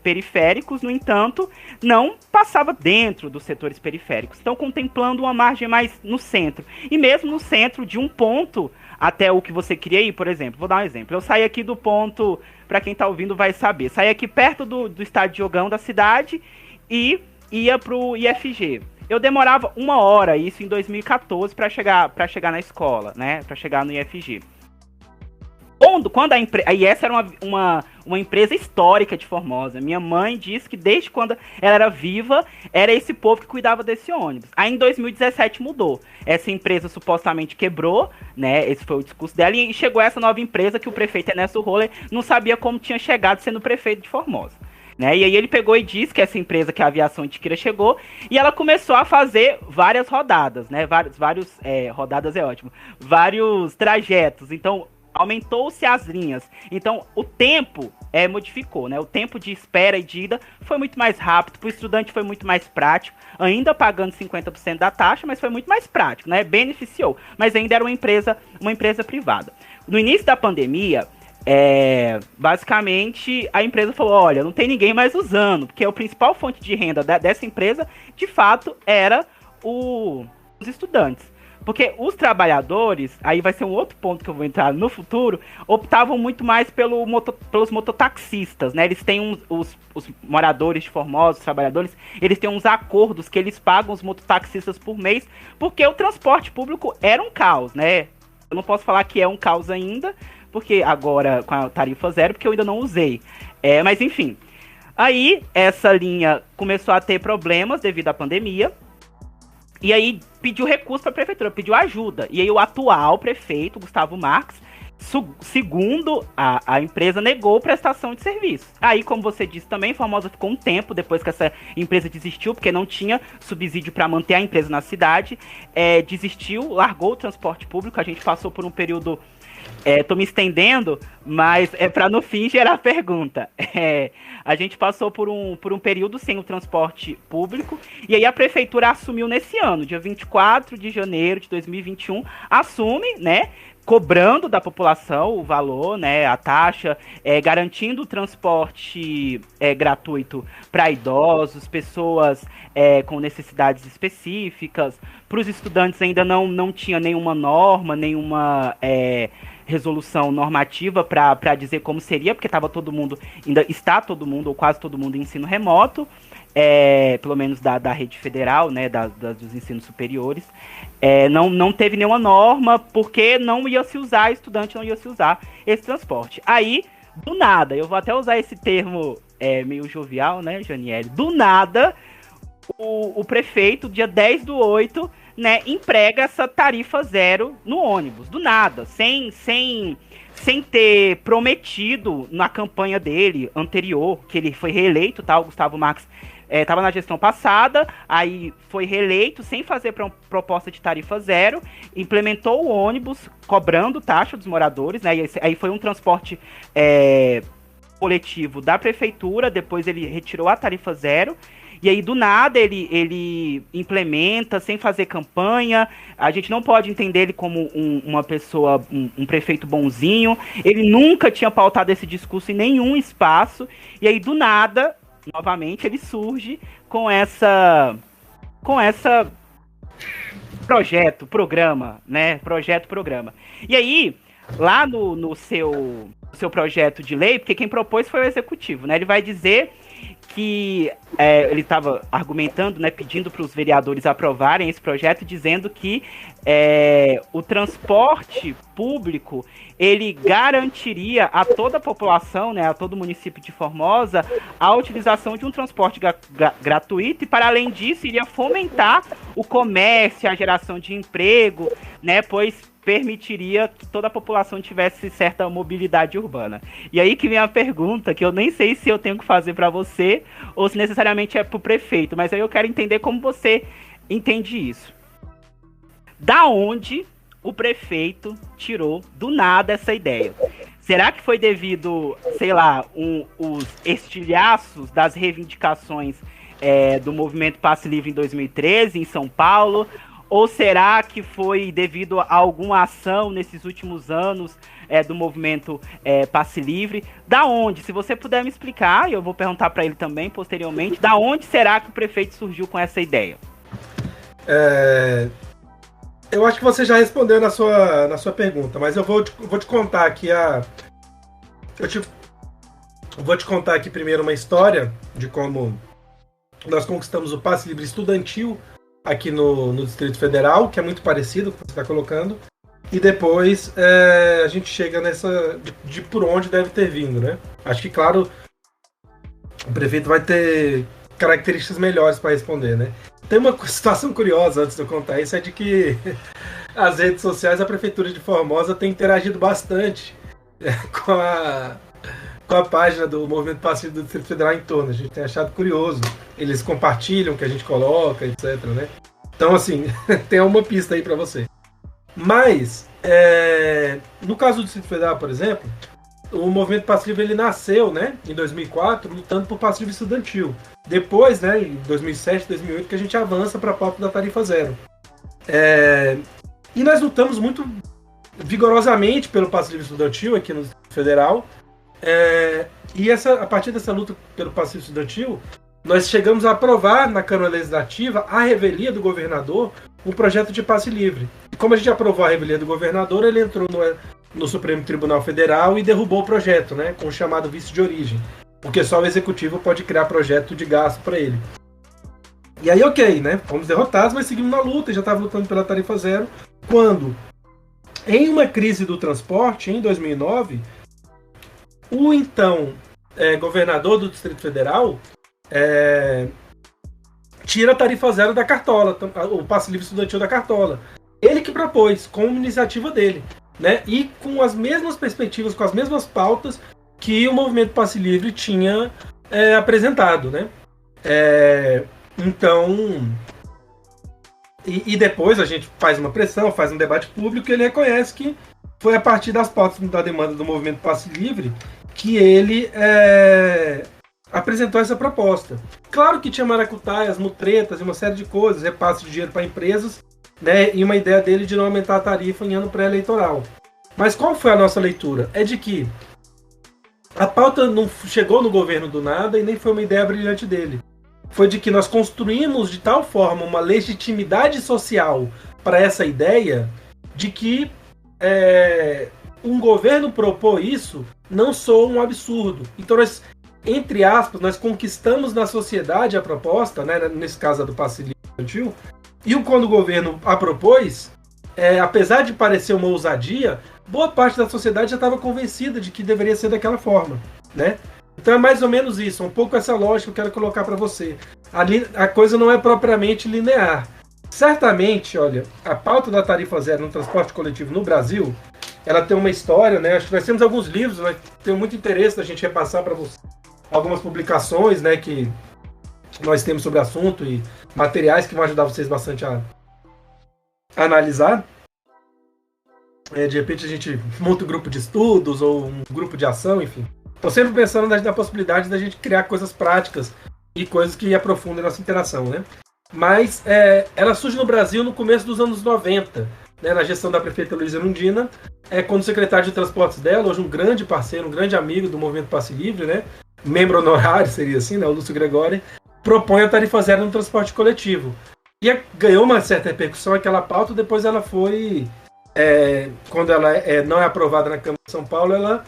periféricos, no entanto, não passava dentro dos setores periféricos, então contemplando uma margem mais no centro, e mesmo no centro de um ponto até o que você queria ir, por exemplo, vou dar um exemplo, eu saí aqui do ponto, para quem tá ouvindo vai saber, saí aqui perto do estádio Jogão da cidade e ia pro IFG. Eu demorava 1 hora, isso em 2014, para chegar na escola, né? Para chegar no IFG. Quando a empresa... Aí essa era uma empresa histórica de Formosa. Minha mãe disse que desde quando ela era viva, era esse povo que cuidava desse ônibus. Aí em 2017 mudou. Essa empresa supostamente quebrou, né? Esse foi o discurso dela. E chegou essa nova empresa que o prefeito Ernesto Roller não sabia como tinha chegado sendo prefeito de Formosa. Né? E aí ele pegou e disse que essa empresa, que a Aviação Antiqueira, chegou e ela começou a fazer várias rodadas, né? Rodadas é ótimo. Vários trajetos. Então, aumentou-se as linhas. Então, o tempo modificou, né? O tempo de espera e de ida foi muito mais rápido, para o estudante foi muito mais prático, ainda pagando 50% da taxa, mas foi muito mais prático, né? Beneficiou, mas ainda era uma empresa privada. No início da pandemia, basicamente a empresa falou, olha, não tem ninguém mais usando, porque a principal fonte de renda dessa empresa, de fato, era os estudantes. Porque os trabalhadores, aí vai ser um outro ponto que eu vou entrar no futuro, optavam muito mais pelos mototaxistas, né? Eles têm os moradores de Formosa, os trabalhadores, eles têm uns acordos que eles pagam os mototaxistas por mês, porque o transporte público era um caos, né? Eu não posso falar que é um caos ainda, porque agora com a tarifa zero, porque eu ainda não usei. Mas enfim, aí essa linha começou a ter problemas devido à pandemia, e aí pediu recurso para a prefeitura, pediu ajuda. E aí o atual prefeito, Gustavo Marques, segundo a empresa, negou prestação de serviço. Aí, como você disse também, Formosa ficou um tempo depois que essa empresa desistiu, porque não tinha subsídio para manter a empresa na cidade, desistiu, largou o transporte público. A gente passou por um período... tô me estendendo, mas é para no fim gerar pergunta. A gente passou por um período sem o transporte público, e aí a prefeitura assumiu nesse ano, dia 24 de janeiro de 2021, assume, né, cobrando da população o valor, né, a taxa, garantindo o transporte gratuito para idosos, pessoas com necessidades específicas. Para os estudantes ainda não tinha nenhuma norma, nenhuma resolução normativa para dizer como seria, porque está todo mundo, ou quase todo mundo, em ensino remoto, pelo menos da rede federal, né, dos ensinos superiores. Não teve nenhuma norma, porque não ia se usar, estudante não ia se usar esse transporte. Aí, do nada, eu vou até usar esse termo meio jovial, né, Janiele? Do nada, o prefeito, dia 10/8, né, emprega essa tarifa zero no ônibus, do nada, sem ter prometido na campanha dele anterior, que ele foi reeleito, tá? O Gustavo Marques estava na gestão passada, aí foi reeleito sem fazer proposta de tarifa zero, implementou o ônibus cobrando taxa dos moradores, né? E aí foi um transporte coletivo da prefeitura, depois ele retirou a tarifa zero. E aí, do nada, ele implementa, sem fazer campanha. A gente não pode entender ele como uma pessoa, um prefeito bonzinho. Ele nunca tinha pautado esse discurso em nenhum espaço. E aí, do nada, novamente, ele surge com essa programa, né? Programa. E aí, lá no seu projeto de lei, porque quem propôs foi o executivo, né? Ele vai dizer que ele estava argumentando, né, pedindo para os vereadores aprovarem esse projeto, dizendo que o transporte público ele garantiria a toda a população, né, a todo o município de Formosa, a utilização de um transporte gratuito, e para além disso iria fomentar o comércio, a geração de emprego, né, pois permitiria que toda a população tivesse certa mobilidade urbana. E aí que vem a pergunta, que eu nem sei se eu tenho que fazer para você ou se necessariamente é para o prefeito, mas aí eu quero entender como você entende isso. Da onde o prefeito tirou do nada essa ideia? Será que foi devido, sei lá, os estilhaços das reivindicações do movimento Passe Livre em 2013, em São Paulo? Ou será que foi devido a alguma ação nesses últimos anos do movimento Passe Livre? Da onde? Se você puder me explicar, e eu vou perguntar para ele também posteriormente, da onde será que o prefeito surgiu com essa ideia? Eu acho que você já respondeu na sua pergunta, mas eu vou te contar aqui vou te contar aqui primeiro uma história de como nós conquistamos o passe livre estudantil aqui no Distrito Federal, que é muito parecido com o que você está colocando, e depois a gente chega nessa de por onde deve ter vindo, né? Acho que, claro, o prefeito vai ter características melhores para responder, né? Tem uma situação curiosa antes de eu contar isso, é de que as redes sociais, a Prefeitura de Formosa tem interagido bastante com a página do Movimento Passe Livre do Distrito Federal em torno. A gente tem achado curioso. Eles compartilham o que a gente coloca, etc, né? Então, assim, tem uma pista aí para você. Mas, no caso do Distrito Federal, por exemplo, o Movimento Passe Livre ele nasceu, né, em 2004, lutando por passe livre estudantil. Depois, né, em 2007, 2008, que a gente avança para a pauta da tarifa zero. E nós lutamos muito vigorosamente pelo passe livre estudantil aqui no Distrito Federal. E a partir dessa luta pelo passe livre estudantil, nós chegamos a aprovar na Câmara Legislativa a revelia do governador um projeto de passe livre. E como a gente aprovou a revelia do governador, ele entrou no Supremo Tribunal Federal e derrubou o projeto, né, com o chamado vício de origem, porque só o executivo pode criar projeto de gasto para ele. E aí, ok, né, fomos derrotados, mas seguimos na luta, já estava lutando pela tarifa zero, quando, em uma crise do transporte, em 2009, o então governador do Distrito Federal tira a tarifa zero da cartola, o passe livre estudantil da cartola. Ele que propôs, com uma iniciativa dele, né? E com as mesmas perspectivas, com as mesmas pautas que o movimento Passe Livre tinha apresentado, né? Então, e depois a gente faz uma pressão, faz um debate público, e ele reconhece que foi a partir das pautas da demanda do movimento Passe Livre que ele apresentou essa proposta. Claro que tinha maracutaias, mutretas e uma série de coisas, repasse de dinheiro para empresas, né, e uma ideia dele de não aumentar a tarifa em ano pré-eleitoral. Mas qual foi a nossa leitura? É de que a pauta não chegou no governo do nada e nem foi uma ideia brilhante dele. Foi de que nós construímos de tal forma uma legitimidade social para essa ideia de que um governo propor isso não soa um absurdo. Então nós, entre aspas, nós conquistamos na sociedade a proposta, né, nesse caso a do passe livre estudantil, e quando o governo a propôs, apesar de parecer uma ousadia, boa parte da sociedade já estava convencida de que deveria ser daquela forma, né? Então é mais ou menos isso, um pouco essa lógica que eu quero colocar para você. A coisa não é propriamente linear. Certamente, olha, a pauta da tarifa zero no transporte coletivo no Brasil, ela tem uma história, né? Acho que nós temos alguns livros, nós temos muito interesse da gente repassar para você algumas publicações, né, que nós temos sobre o assunto e materiais que vão ajudar vocês bastante a analisar. De repente a gente monta um grupo de estudos ou um grupo de ação, enfim. Estou sempre pensando na possibilidade da gente criar coisas práticas e coisas que aprofundem nossa interação, né? Mas ela surge no Brasil no começo dos anos 90, né, na gestão da prefeita Luísa Erundina, quando o secretário de transportes dela, hoje um grande parceiro, um grande amigo do Movimento Passe Livre, né, membro honorário, seria assim, né, o Lúcio Gregóri, propõe a tarifa zero no transporte coletivo. E ganhou uma certa repercussão aquela pauta, depois ela foi, quando ela não é aprovada na Câmara de São Paulo, ela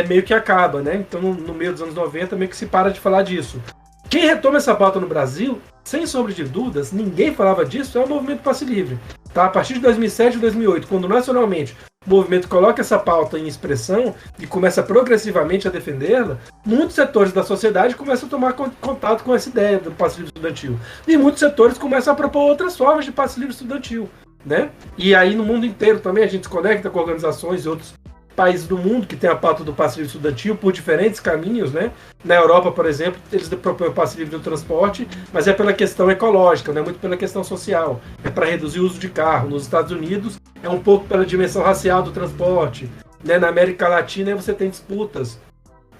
meio que acaba, né? Então no meio dos anos 90 meio que se para de falar disso. Quem retoma essa pauta no Brasil, sem sombra de dúvidas, ninguém falava disso, é o Movimento Passe Livre. Tá? A partir de 2007 e 2008, quando nacionalmente o movimento coloca essa pauta em expressão e começa progressivamente a defendê-la, muitos setores da sociedade começam a tomar contato com essa ideia do passe livre estudantil. E muitos setores começam a propor outras formas de passe livre estudantil, né? E aí no mundo inteiro também a gente se conecta com organizações e outros países do mundo que tem a pauta do passe livre estudantil por diferentes caminhos, né? Na Europa, por exemplo, eles propõem o passe livre do transporte, mas é pela questão ecológica, não é muito pela questão social. É para reduzir o uso de carro. Nos Estados Unidos é um pouco pela dimensão racial do transporte, né? Na América Latina você tem disputas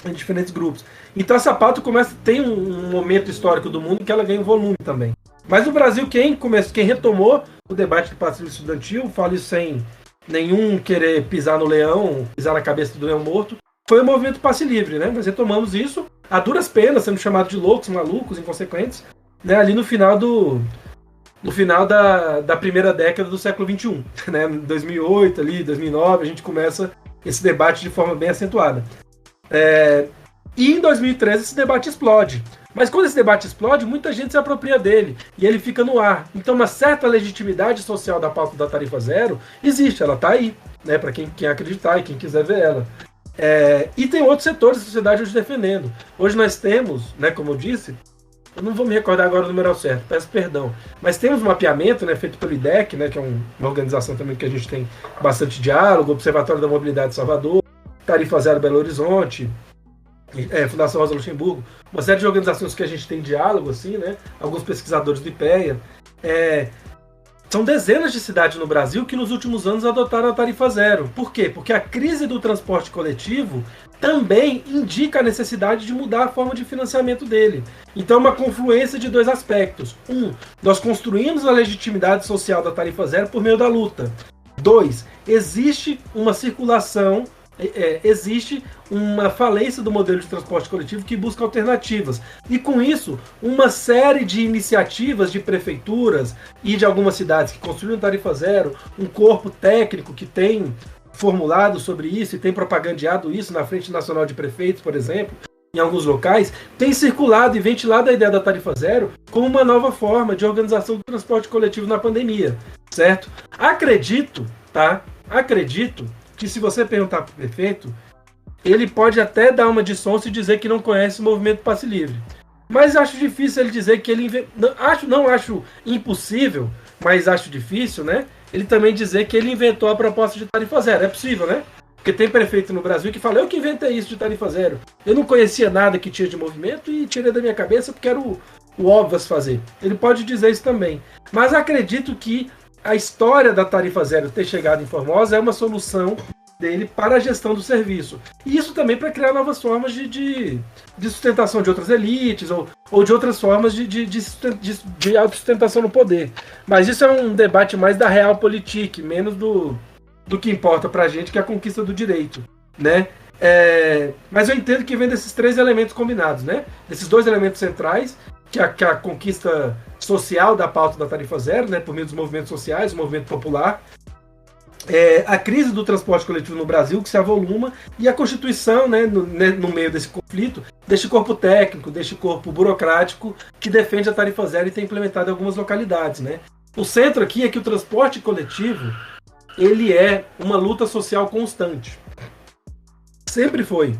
em diferentes grupos. Então essa pauta tem um momento histórico do mundo que ela ganha um volume também. Mas no Brasil, quem retomou o debate do passe livre estudantil, falo isso sem nenhum querer pisar no leão, pisar na cabeça do leão morto, foi o movimento passe livre, né? Nós retomamos isso a duras penas, sendo chamados de loucos, malucos, inconsequentes, né? Ali no final da primeira década do século XXI, né? Em 2008, ali, 2009, a gente começa esse debate de forma bem acentuada. E em 2013 esse debate explode. Mas quando esse debate explode, muita gente se apropria dele e ele fica no ar. Então uma certa legitimidade social da pauta da tarifa zero existe, ela está aí, né? Para quem acreditar e quem quiser ver ela. E tem outros setores da sociedade hoje defendendo. Hoje nós temos, né, como eu disse, eu não vou me recordar agora o número certo, peço perdão, mas temos um mapeamento, né, feito pelo IDEC, né, que é uma organização também que a gente tem bastante diálogo, Observatório da Mobilidade de Salvador, Tarifa Zero Belo Horizonte, Fundação Rosa Luxemburgo, uma série de organizações que a gente tem diálogo, assim, né, alguns pesquisadores do IPEA. São dezenas de cidades no Brasil que nos últimos anos adotaram a tarifa zero. Por quê? Porque a crise do transporte coletivo também indica a necessidade de mudar a forma de financiamento dele. Então é uma confluência de dois aspectos. Nós construímos a legitimidade social da tarifa zero por meio da luta. 2, existe uma circulação, existe uma falência do modelo de transporte coletivo que busca alternativas. E com isso, uma série de iniciativas de prefeituras e de algumas cidades que construíram tarifa zero, um corpo técnico que tem formulado sobre isso e tem propagandeado isso na Frente Nacional de Prefeitos, por exemplo, em alguns locais, tem circulado e ventilado a ideia da tarifa zero como uma nova forma de organização do transporte coletivo na pandemia, certo? Acredito que se você perguntar para o prefeito, ele pode até dar uma de sonso e dizer que não conhece o movimento passe livre. Mas acho difícil ele dizer que ele... Não acho impossível, mas acho difícil, né? Ele também dizer que ele inventou a proposta de tarifa zero. É possível, né? Porque tem prefeito no Brasil que fala, eu que inventei isso de tarifa zero. Eu não conhecia nada que tinha de movimento e tirei da minha cabeça porque era o óbvio a se fazer. Ele pode dizer isso também. Mas acredito que a história da tarifa zero ter chegado em Formosa é uma solução dele para a gestão do serviço. E isso também para criar novas formas de sustentação de outras elites ou de outras formas de autossustentação no poder. Mas isso é um debate mais da realpolitik, menos do que importa para a gente, que é a conquista do direito, né? Mas eu entendo que vem desses três elementos combinados, né? Desses dois elementos centrais, que é a conquista social da pauta da tarifa zero, né? Por meio dos movimentos sociais, o movimento popular, a crise do transporte coletivo no Brasil, que se avoluma, e a Constituição, né, no meio desse conflito, deste corpo técnico, deste corpo burocrático que defende a tarifa zero e tem implementado em algumas localidades, né? O centro aqui é que o transporte coletivo ele é uma luta social constante. Sempre foi.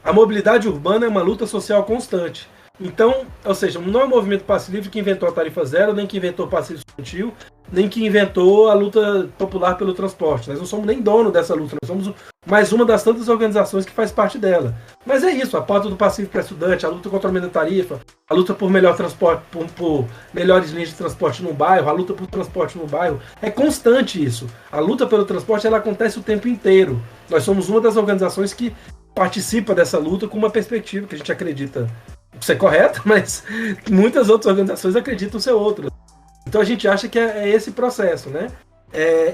A mobilidade urbana é uma luta social constante. Então, ou seja, não é o movimento passe livre que inventou a tarifa zero, nem que inventou o passe livre estudantil, nem que inventou a luta popular pelo transporte. Nós não somos nem dono dessa luta, nós somos mais uma das tantas organizações que faz parte dela. Mas é isso, a pauta do passe livre para estudante, a luta contra o aumento da tarifa, a luta por melhor transporte, por melhores linhas de transporte no bairro, a luta por transporte no bairro, é constante isso. A luta pelo transporte ela acontece o tempo inteiro. Nós somos uma das organizações que participa dessa luta com uma perspectiva que a gente acredita ser correta, mas muitas outras organizações acreditam ser outras. Então a gente acha que é esse processo, né?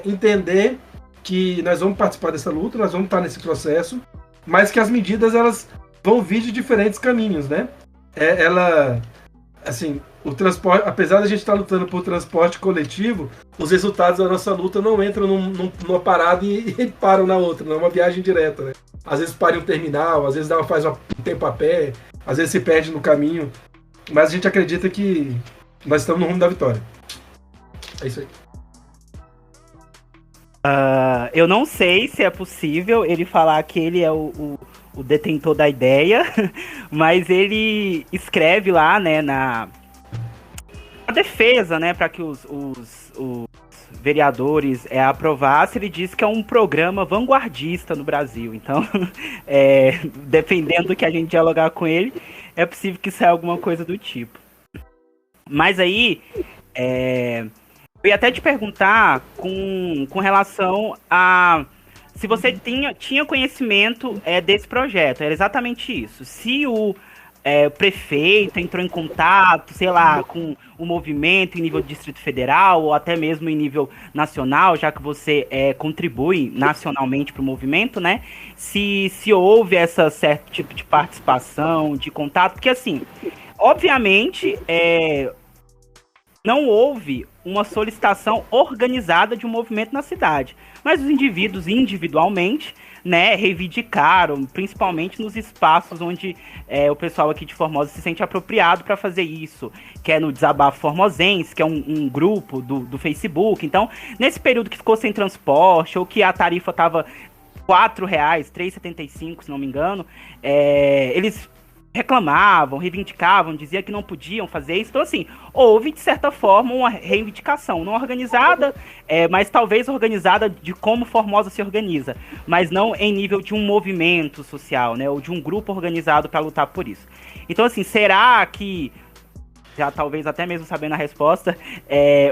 Entender que nós vamos participar dessa luta, nós vamos estar nesse processo, mas que as medidas elas vão vir de diferentes caminhos, né? Assim, o transporte, apesar de a gente estar lutando por transporte coletivo, os resultados da nossa luta não entram numa parada e param na outra, não é uma viagem direta, né? Às vezes para em um terminal, às vezes faz um tempo a pé, às vezes se perde no caminho, mas a gente acredita que nós estamos no rumo da vitória. É isso aí. Eu não sei se é possível ele falar que ele é o detentor da ideia, mas ele escreve lá, né, na defesa, né, para que os vereadores aprovassem, ele diz que é um programa vanguardista no Brasil. Então, dependendo do que a gente dialogar com ele, é possível que saia alguma coisa do tipo. Mas aí, eu ia até te perguntar com relação a se você tinha conhecimento desse projeto, era exatamente isso. Se o prefeito entrou em contato, sei lá, com o movimento em nível de Distrito Federal ou até mesmo em nível nacional, já que você contribui nacionalmente para o movimento, né? Se houve essa certo tipo de participação, de contato, porque assim, obviamente, não houve uma solicitação organizada de um movimento na cidade, mas os indivíduos individualmente, né, reivindicaram, principalmente nos espaços onde o pessoal aqui de Formosa se sente apropriado para fazer isso, que é no Desabafo Formosense, que é um grupo do Facebook. Então, nesse período que ficou sem transporte, ou que a tarifa estava R$4, R$3,75, se não me engano, eles reclamavam, reivindicavam, diziam que não podiam fazer isso. Então, assim, houve, de certa forma, uma reivindicação, não organizada, mas talvez organizada de como Formosa se organiza, mas não em nível de um movimento social, né, ou de um grupo organizado para lutar por isso. Então, assim, será que, já talvez até mesmo sabendo a resposta,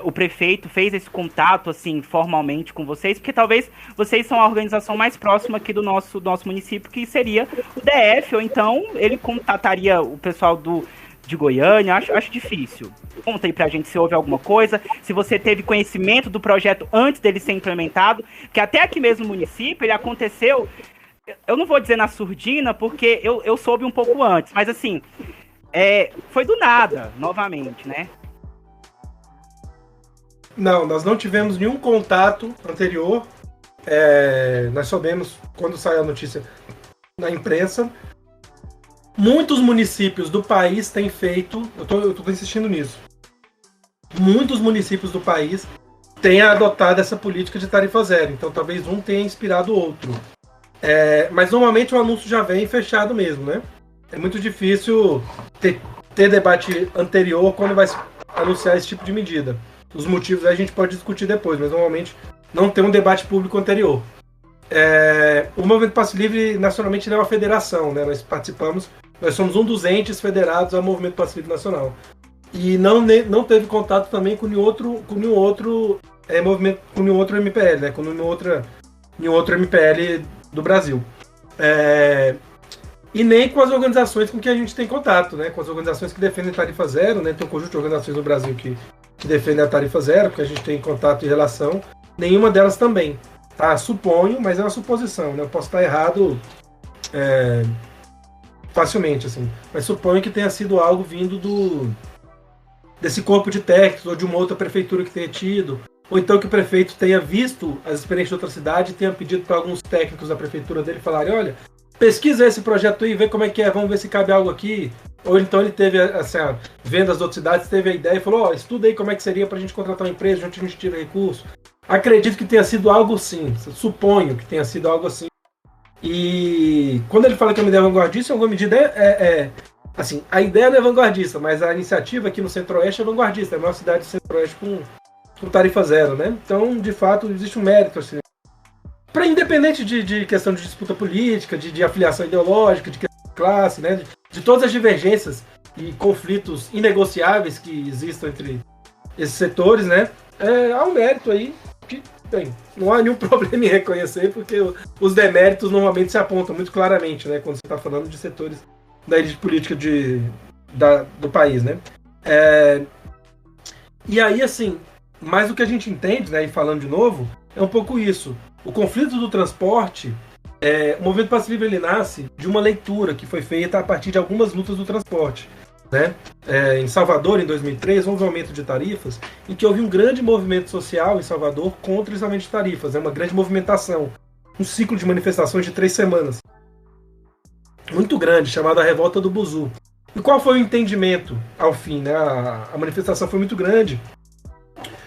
o prefeito fez esse contato, assim, formalmente com vocês? Porque talvez vocês são a organização mais próxima aqui do nosso município, que seria o DF, ou então ele contataria o pessoal de Goiânia. Acho difícil. Conta aí pra gente se houve alguma coisa, se você teve conhecimento do projeto antes dele ser implementado, que até aqui mesmo no município ele aconteceu, eu não vou dizer na surdina, porque eu soube um pouco antes, mas assim, foi do nada, novamente, né? Não, nós não tivemos nenhum contato anterior. Nós soubemos quando saiu a notícia na imprensa. Muitos municípios do país têm feito, eu tô insistindo nisso, muitos municípios do país têm adotado essa política de tarifa zero, então talvez um tenha inspirado o outro. Mas normalmente o anúncio já vem fechado mesmo, né? É muito difícil ter debate anterior quando vai anunciar esse tipo de medida. Os motivos aí a gente pode discutir depois, mas normalmente não tem um debate público anterior. O Movimento Passe Livre, nacionalmente, é uma federação, né? Nós somos um dos entes federados ao Movimento Passe Livre Nacional. E não teve contato também com nenhum outro movimento, com nenhum outro MPL, né? Com nenhum outro MPL do Brasil. E nem com as organizações com que a gente tem contato, né? Com as organizações que defendem tarifa zero, né? Tem um conjunto de organizações no Brasil que defendem a tarifa zero, que a gente tem contato e relação. Nenhuma delas também. Tá? Suponho, mas é uma suposição, né? Eu posso estar errado facilmente, assim. Mas suponho que tenha sido algo vindo desse corpo de técnicos ou de uma outra prefeitura que tenha tido. Ou então que o prefeito tenha visto as experiências de outra cidade e tenha pedido para alguns técnicos da prefeitura dele falarem: olha, pesquisa esse projeto aí, vê como é que é, vamos ver se cabe algo aqui. Ou então ele teve, assim, vendo as outras cidades, teve a ideia e falou: estuda aí como é que seria para a gente contratar uma empresa, onde a gente tira recurso. Acredito que tenha sido algo assim, suponho que tenha sido algo assim. E quando ele fala que é uma ideia vanguardista, em alguma medida assim, a ideia não é vanguardista, mas a iniciativa aqui no Centro-Oeste é vanguardista, é a maior cidade do Centro-Oeste com tarifa zero, né? Então, de fato, existe um mérito, assim, para independente de questão de disputa política, de afiliação ideológica, de questão de classe, né? De todas as divergências e conflitos inegociáveis que existam entre esses setores, né? Há um mérito aí que, bem, não há nenhum problema em reconhecer, porque os deméritos normalmente se apontam muito claramente, né? Quando você está falando de setores da elite política do país, né? E aí, assim, mas o que a gente entende, né? E falando de novo, é um pouco isso. O conflito do transporte, o Movimento Passe Livre, ele nasce de uma leitura que foi feita a partir de algumas lutas do transporte, né? Em Salvador, em 2003, houve um aumento de tarifas, em que houve um grande movimento social em Salvador contra esse aumento de tarifas, uma grande movimentação, um ciclo de manifestações de 3 semanas, muito grande, chamado a Revolta do Buzu. E qual foi o entendimento ao fim, né? A manifestação foi muito grande,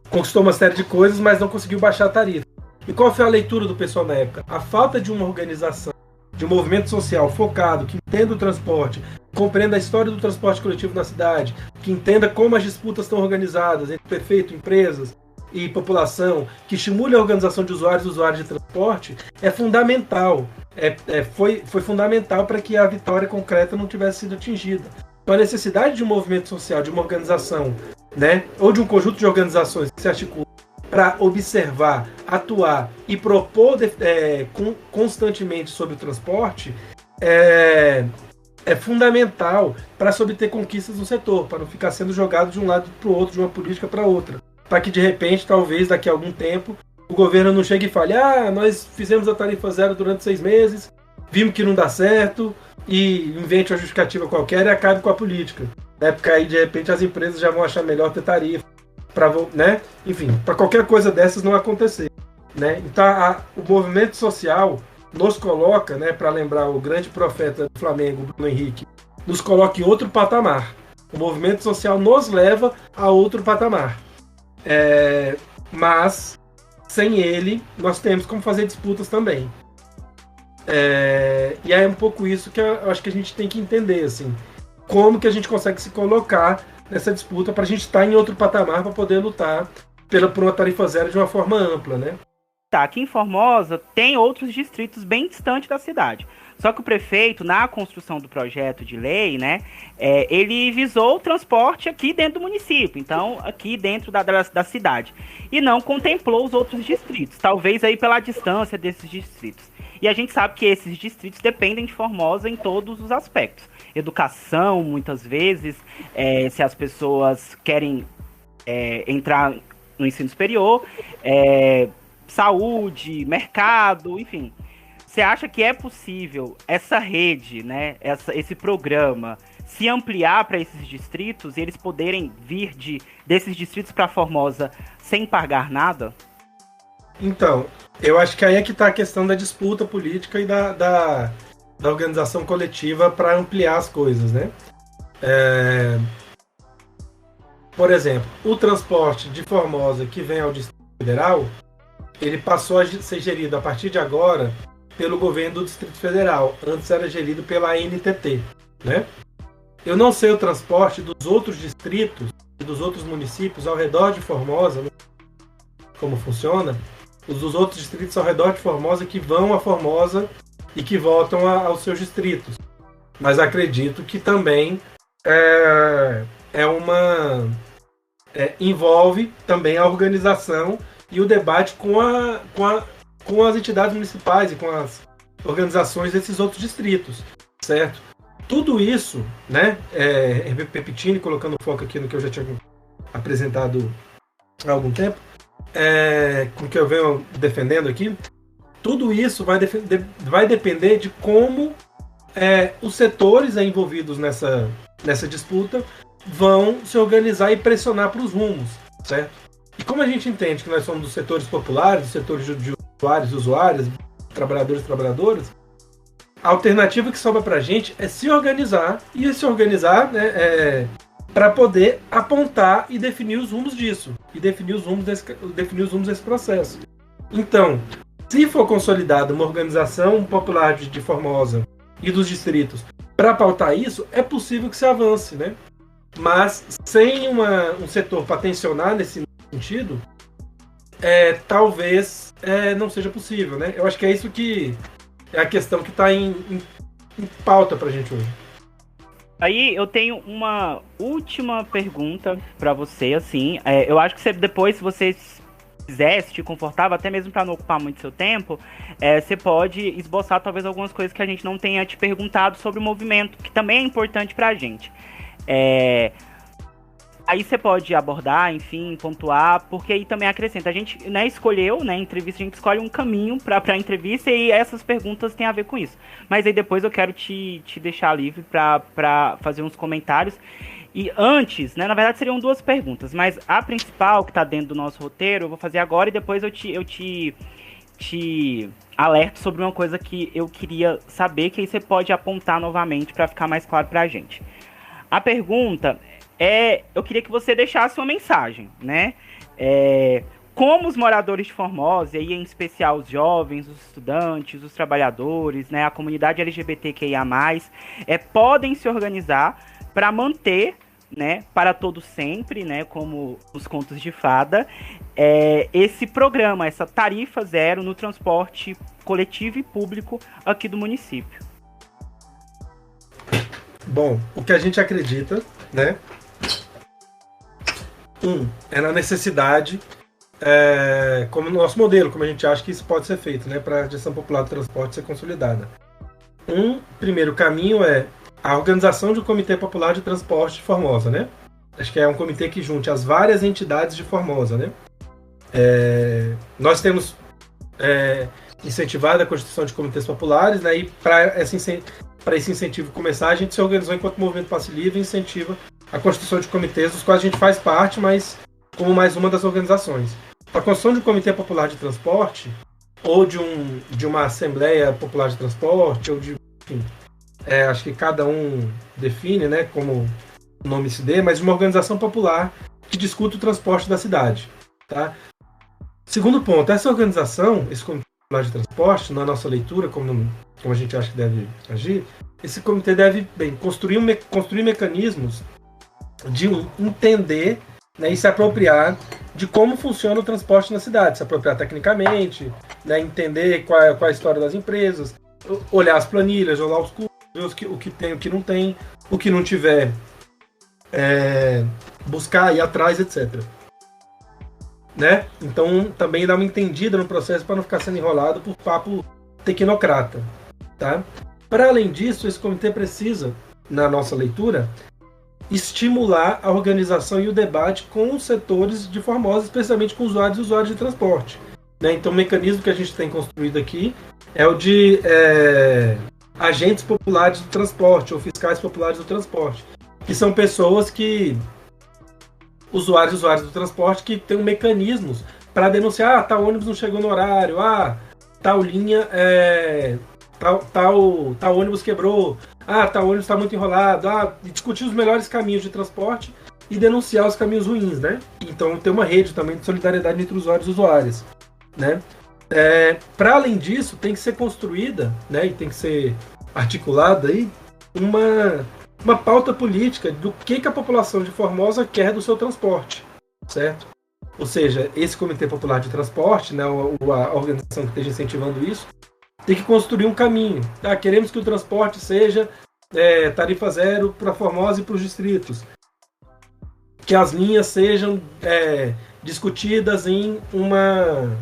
conquistou uma série de coisas, mas não conseguiu baixar a tarifa. E qual foi a leitura do pessoal na época? A falta de uma organização, de um movimento social focado, que entenda o transporte, compreenda a história do transporte coletivo na cidade, que entenda como as disputas estão organizadas entre prefeito, empresas e população, que estimule a organização de usuários e usuários de transporte, é fundamental. Foi fundamental para que a vitória concreta não tivesse sido atingida. Então a necessidade de um movimento social, de uma organização, né, ou de um conjunto de organizações que se articulam para observar, atuar e propor constantemente sobre o transporte é fundamental para se obter conquistas no setor, para não ficar sendo jogado de um lado para o outro, de uma política para outra. Para que, de repente, talvez daqui a algum tempo, o governo não chegue e fale: nós fizemos a tarifa zero durante 6 meses, vimos que não dá certo, e invente uma justificativa qualquer e acabe com a política. Porque aí, de repente, as empresas já vão achar melhor ter tarifa. Né? Enfim, para qualquer coisa dessas não acontecer. Né? Então, o movimento social nos coloca, né, para lembrar o grande profeta do Flamengo, Bruno Henrique, nos coloca em outro patamar. O movimento social nos leva a outro patamar. Mas, sem ele, nós temos como fazer disputas também. E é um pouco isso que eu acho que a gente tem que entender, assim, como que a gente consegue se colocar nessa disputa para a gente estar em outro patamar para poder lutar por uma tarifa zero de uma forma ampla, né? Tá, aqui em Formosa tem outros distritos bem distantes da cidade. Só que o prefeito, na construção do projeto de lei, né, ele visou o transporte aqui dentro do município, então aqui dentro da cidade, e não contemplou os outros distritos, talvez aí pela distância desses distritos. E a gente sabe que esses distritos dependem de Formosa em todos os aspectos. Educação, muitas vezes, se as pessoas querem entrar no ensino superior, saúde, mercado, enfim. Você acha que é possível essa rede, né, esse programa, se ampliar para esses distritos e eles poderem vir desses distritos para Formosa sem pagar nada? Então, eu acho que aí é que está a questão da disputa política e da organização coletiva para ampliar as coisas, né? Por exemplo, o transporte de Formosa que vem ao Distrito Federal, ele passou a ser gerido a partir de agora pelo governo do Distrito Federal. Antes era gerido pela ANTT, né? Eu não sei o transporte dos outros distritos e dos outros municípios ao redor de Formosa, como funciona, os dos outros distritos ao redor de Formosa que vão a Formosa e que voltam aos seus distritos. Mas acredito que também envolve também a organização e o debate com as entidades municipais e com as organizações desses outros distritos, certo? Tudo isso, né, repetindo e colocando foco aqui no que eu já tinha apresentado há algum tempo, com o que eu venho defendendo aqui, tudo isso vai depender de como os setores envolvidos nessa disputa vão se organizar e pressionar para os rumos, certo? E como a gente entende que nós somos dos setores populares, dos setores de usuários e usuárias, trabalhadores e trabalhadoras, a alternativa que sobra para a gente é se organizar, né, para poder apontar e definir os rumos disso, e definir os rumos desse processo. Então, se for consolidada uma organização popular de Formosa e dos distritos para pautar isso, é possível que se avance, né? Mas sem um setor para tensionar nesse sentido, talvez não seja possível, né? Eu acho que é isso que é a questão que está em pauta para a gente hoje. Aí eu tenho uma última pergunta para você, assim. Eu acho que depois, se você quiser, se te confortável, até mesmo para não ocupar muito seu tempo, você pode esboçar talvez algumas coisas que a gente não tenha te perguntado sobre o movimento, que também é importante para a gente. Aí você pode abordar, enfim, pontuar, porque aí também acrescenta. A gente, né, escolheu, né, entrevista, a gente escolhe um caminho para a entrevista e essas perguntas têm a ver com isso. Mas aí depois eu quero te deixar livre para fazer uns comentários. E antes, né, na verdade seriam 2 perguntas, mas a principal que está dentro do nosso roteiro eu vou fazer agora e depois eu te alerto sobre uma coisa que eu queria saber, que aí você pode apontar novamente para ficar mais claro para a gente. A pergunta eu queria que você deixasse uma mensagem, né? Como os moradores de Formosa, e em especial os jovens, os estudantes, os trabalhadores, né, a comunidade LGBTQIA+, podem se organizar para manter, né, para todo sempre, né, como os contos de fada, esse programa, essa tarifa zero no transporte coletivo e público aqui do município. Bom, o que a gente acredita, né, é na necessidade como nosso modelo, como a gente acha que isso pode ser feito, né, para a gestão popular do transporte ser consolidada. Um primeiro caminho é a organização de um Comitê Popular de Transporte de Formosa, né? Acho que é um comitê que junte as várias entidades de Formosa, né? Nós temos incentivado a constituição de comitês populares, né? E para esse incentivo começar, a gente se organizou enquanto Movimento Passe Livre e incentiva a constituição de comitês, dos quais a gente faz parte, mas como mais uma das organizações. A construção de um Comitê Popular de Transporte, ou de uma Assembleia Popular de Transporte, ou de... Enfim, acho que cada um define, né, como o nome se dê, mas de uma organização popular que discuta o transporte da cidade. Tá? Segundo ponto, essa organização, esse Comitê Popular de Transporte, na nossa leitura, como a gente acha que deve agir, esse comitê deve construir mecanismos de entender, né, e se apropriar de como funciona o transporte na cidade, se apropriar tecnicamente, né, entender qual é a história das empresas, olhar as planilhas, olhar os custos, ver o que tem, o que não tem, o que não tiver, buscar, ir atrás, etc. Né? Então, também dá uma entendida no processo para não ficar sendo enrolado por papo tecnocrata. Tá? Para além disso, esse comitê precisa, na nossa leitura, estimular a organização e o debate com os setores de Formosa, especialmente com usuários e usuários de transporte. Né? Então, o mecanismo que a gente tem construído aqui é o de agentes populares do transporte, ou fiscais populares do transporte, que são pessoas que, usuários e usuários do transporte, que têm mecanismos para denunciar, tal ônibus não chegou no horário, tal linha, tal ônibus quebrou, tal ônibus está muito enrolado, e discutir os melhores caminhos de transporte e denunciar os caminhos ruins, né? Então tem uma rede também de solidariedade entre usuários e usuárias, né? Para além disso, tem que ser construída, né, e tem que ser articulada aí uma pauta política do que a população de Formosa quer do seu transporte, certo? Ou seja, esse Comitê Popular de Transporte, né, a organização que esteja incentivando isso, tem que construir um caminho. Queremos que o transporte seja tarifa zero para Formosa e para os distritos. Que as linhas sejam discutidas em uma...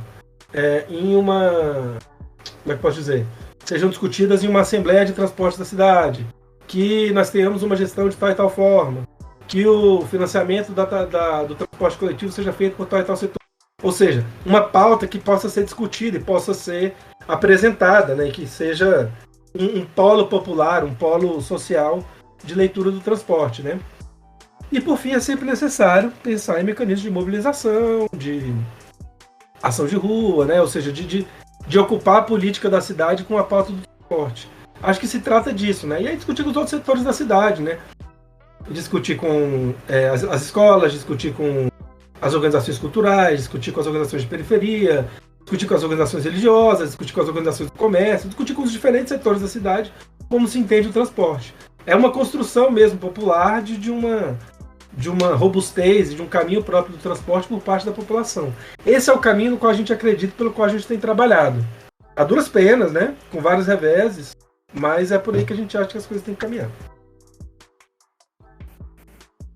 como é que posso dizer? Sejam discutidas em uma assembleia de transporte da cidade. Que nós tenhamos uma gestão de tal e tal forma. Que o financiamento do transporte coletivo seja feito por tal e tal setor. Ou seja, uma pauta que possa ser discutida e possa ser apresentada, né, e que seja um polo popular, um polo social de leitura do transporte, né? E por fim, é sempre necessário pensar em mecanismos de mobilização, de ação de rua, né? Ou seja, de ocupar a política da cidade com a pauta do transporte. Acho que se trata disso, né? E aí discutir com os outros setores da cidade, né? Discutir com as escolas, discutir com as organizações culturais, discutir com as organizações de periferia, discutir com as organizações religiosas, discutir com as organizações do comércio, discutir com os diferentes setores da cidade como se entende o transporte. É uma construção mesmo popular de uma robustez, de um caminho próprio do transporte por parte da população. Esse é o caminho no qual a gente acredita, pelo qual a gente tem trabalhado. A duras penas, né? Com vários reveses, mas é por aí que a gente acha que as coisas têm que caminhar.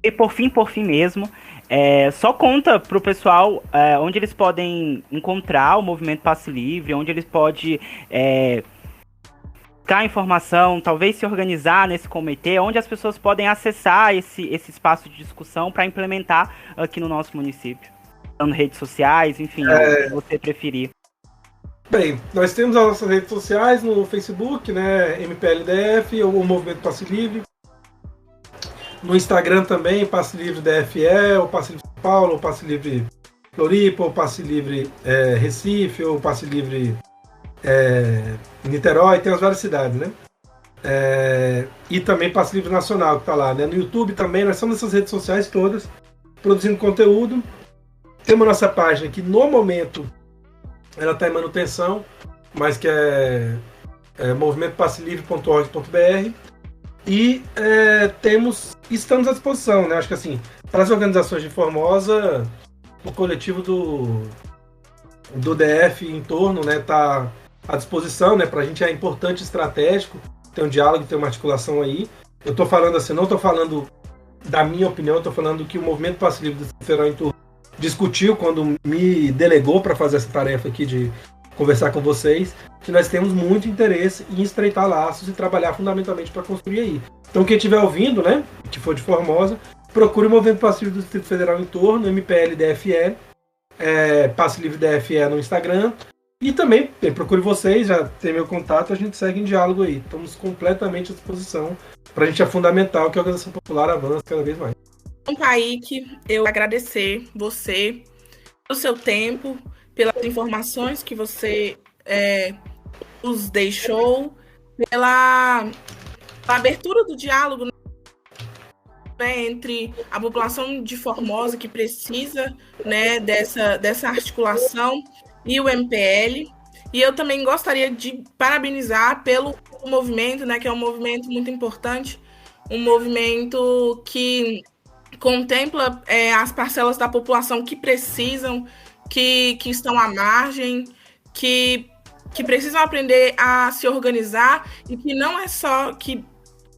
E por fim mesmo, só conta pro pessoal onde eles podem encontrar o Movimento Passe Livre, onde eles podem buscar informação, talvez se organizar nesse comitê, onde as pessoas podem acessar esse espaço de discussão para implementar aqui no nosso município. Nas redes sociais, enfim, o que você preferir. Bem, nós temos as nossas redes sociais no Facebook, né, MPLDF, o Movimento Passe Livre. No Instagram também, Passe Livre DFE, o Passe Livre São Paulo, o Passe Livre Floripa, o Passe Livre Recife, o Passe Livre Niterói, tem as várias cidades, né? E também Passe Livre Nacional, que está lá, né? No YouTube também, nós estamos nessas redes sociais todas, produzindo conteúdo. Temos a nossa página que, no momento, ela está em manutenção, mas que é movimentopasselivre.org.br. E estamos à disposição, né? Acho que assim, para as organizações de Formosa, o coletivo do DF em torno, né, tá à disposição, né? Para a gente é importante e estratégico ter um diálogo, ter uma articulação aí. Eu estou falando assim, não estou falando da minha opinião, estou falando que o Movimento Passe Livre do Ciferão em torno discutiu quando me delegou para fazer essa tarefa aqui de conversar com vocês, que nós temos muito interesse em estreitar laços e trabalhar fundamentalmente para construir aí. Então quem estiver ouvindo, né, que for de Formosa, procure o Movimento Passe Livre do Distrito Federal em torno, MPL-DFE, Passe Livre DFE no Instagram, e também procure vocês, já tem meu contato, a gente segue em diálogo aí. Estamos completamente à disposição. Para a gente é fundamental que a organização popular avance cada vez mais. Então, Kaique, eu agradecer você pelo seu tempo, pelas informações que você nos deixou, pela abertura do diálogo, né, entre a população de Formosa que precisa, né, dessa articulação e o MPL. E eu também gostaria de parabenizar pelo movimento, né, que é um movimento muito importante, um movimento que contempla as parcelas da população que precisam, que estão à margem, que precisam aprender a se organizar, e que não é só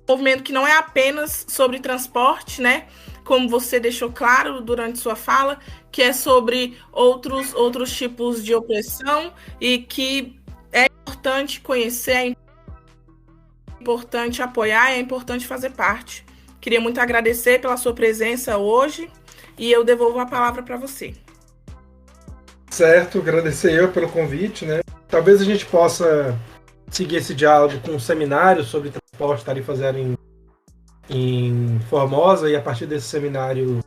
movimento que não é apenas sobre transporte, né? Como você deixou claro durante sua fala, que é sobre outros tipos de opressão, e que é importante conhecer, é importante apoiar, é importante fazer parte. Queria muito agradecer pela sua presença hoje, e eu devolvo a palavra para você. Certo, agradecer eu pelo convite, né? Talvez a gente possa seguir esse diálogo com um seminário sobre transporte, tarifa zero em Formosa, e a partir desse seminário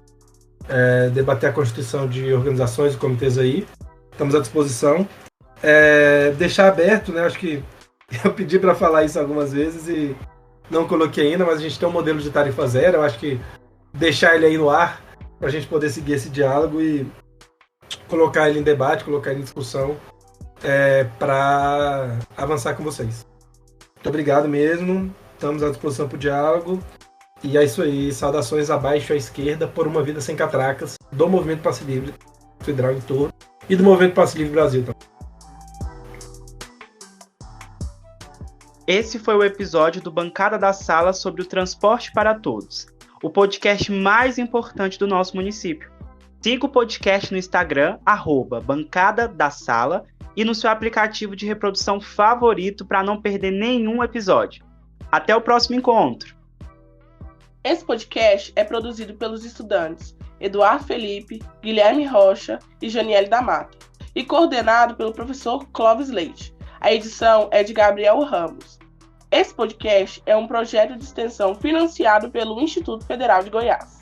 debater a constituição de organizações e comitês aí. Estamos à disposição. Deixar aberto, né? Acho que eu pedi para falar isso algumas vezes e não coloquei ainda, mas a gente tem um modelo de tarifa zero. Eu acho que deixar ele aí no ar para a gente poder seguir esse diálogo e colocar ele em debate, colocar ele em discussão para avançar com vocês. Muito obrigado mesmo. Estamos à disposição para o diálogo. E é isso aí. Saudações abaixo à esquerda por uma vida sem catracas do Movimento Passe Livre Federal em torno e do Movimento Passe Livre Brasil também. Esse foi o episódio do Bancada da Sala sobre o transporte para todos, o podcast mais importante do nosso município. Siga o podcast no Instagram, @Bancada da Sala, e no seu aplicativo de reprodução favorito para não perder nenhum episódio. Até o próximo encontro! Esse podcast é produzido pelos estudantes Eduardo Felipe, Guilherme Rocha e Janiele da Mata, e coordenado pelo professor Clóvis Leite. A edição é de Gabriel Ramos. Esse podcast é um projeto de extensão financiado pelo Instituto Federal de Goiás.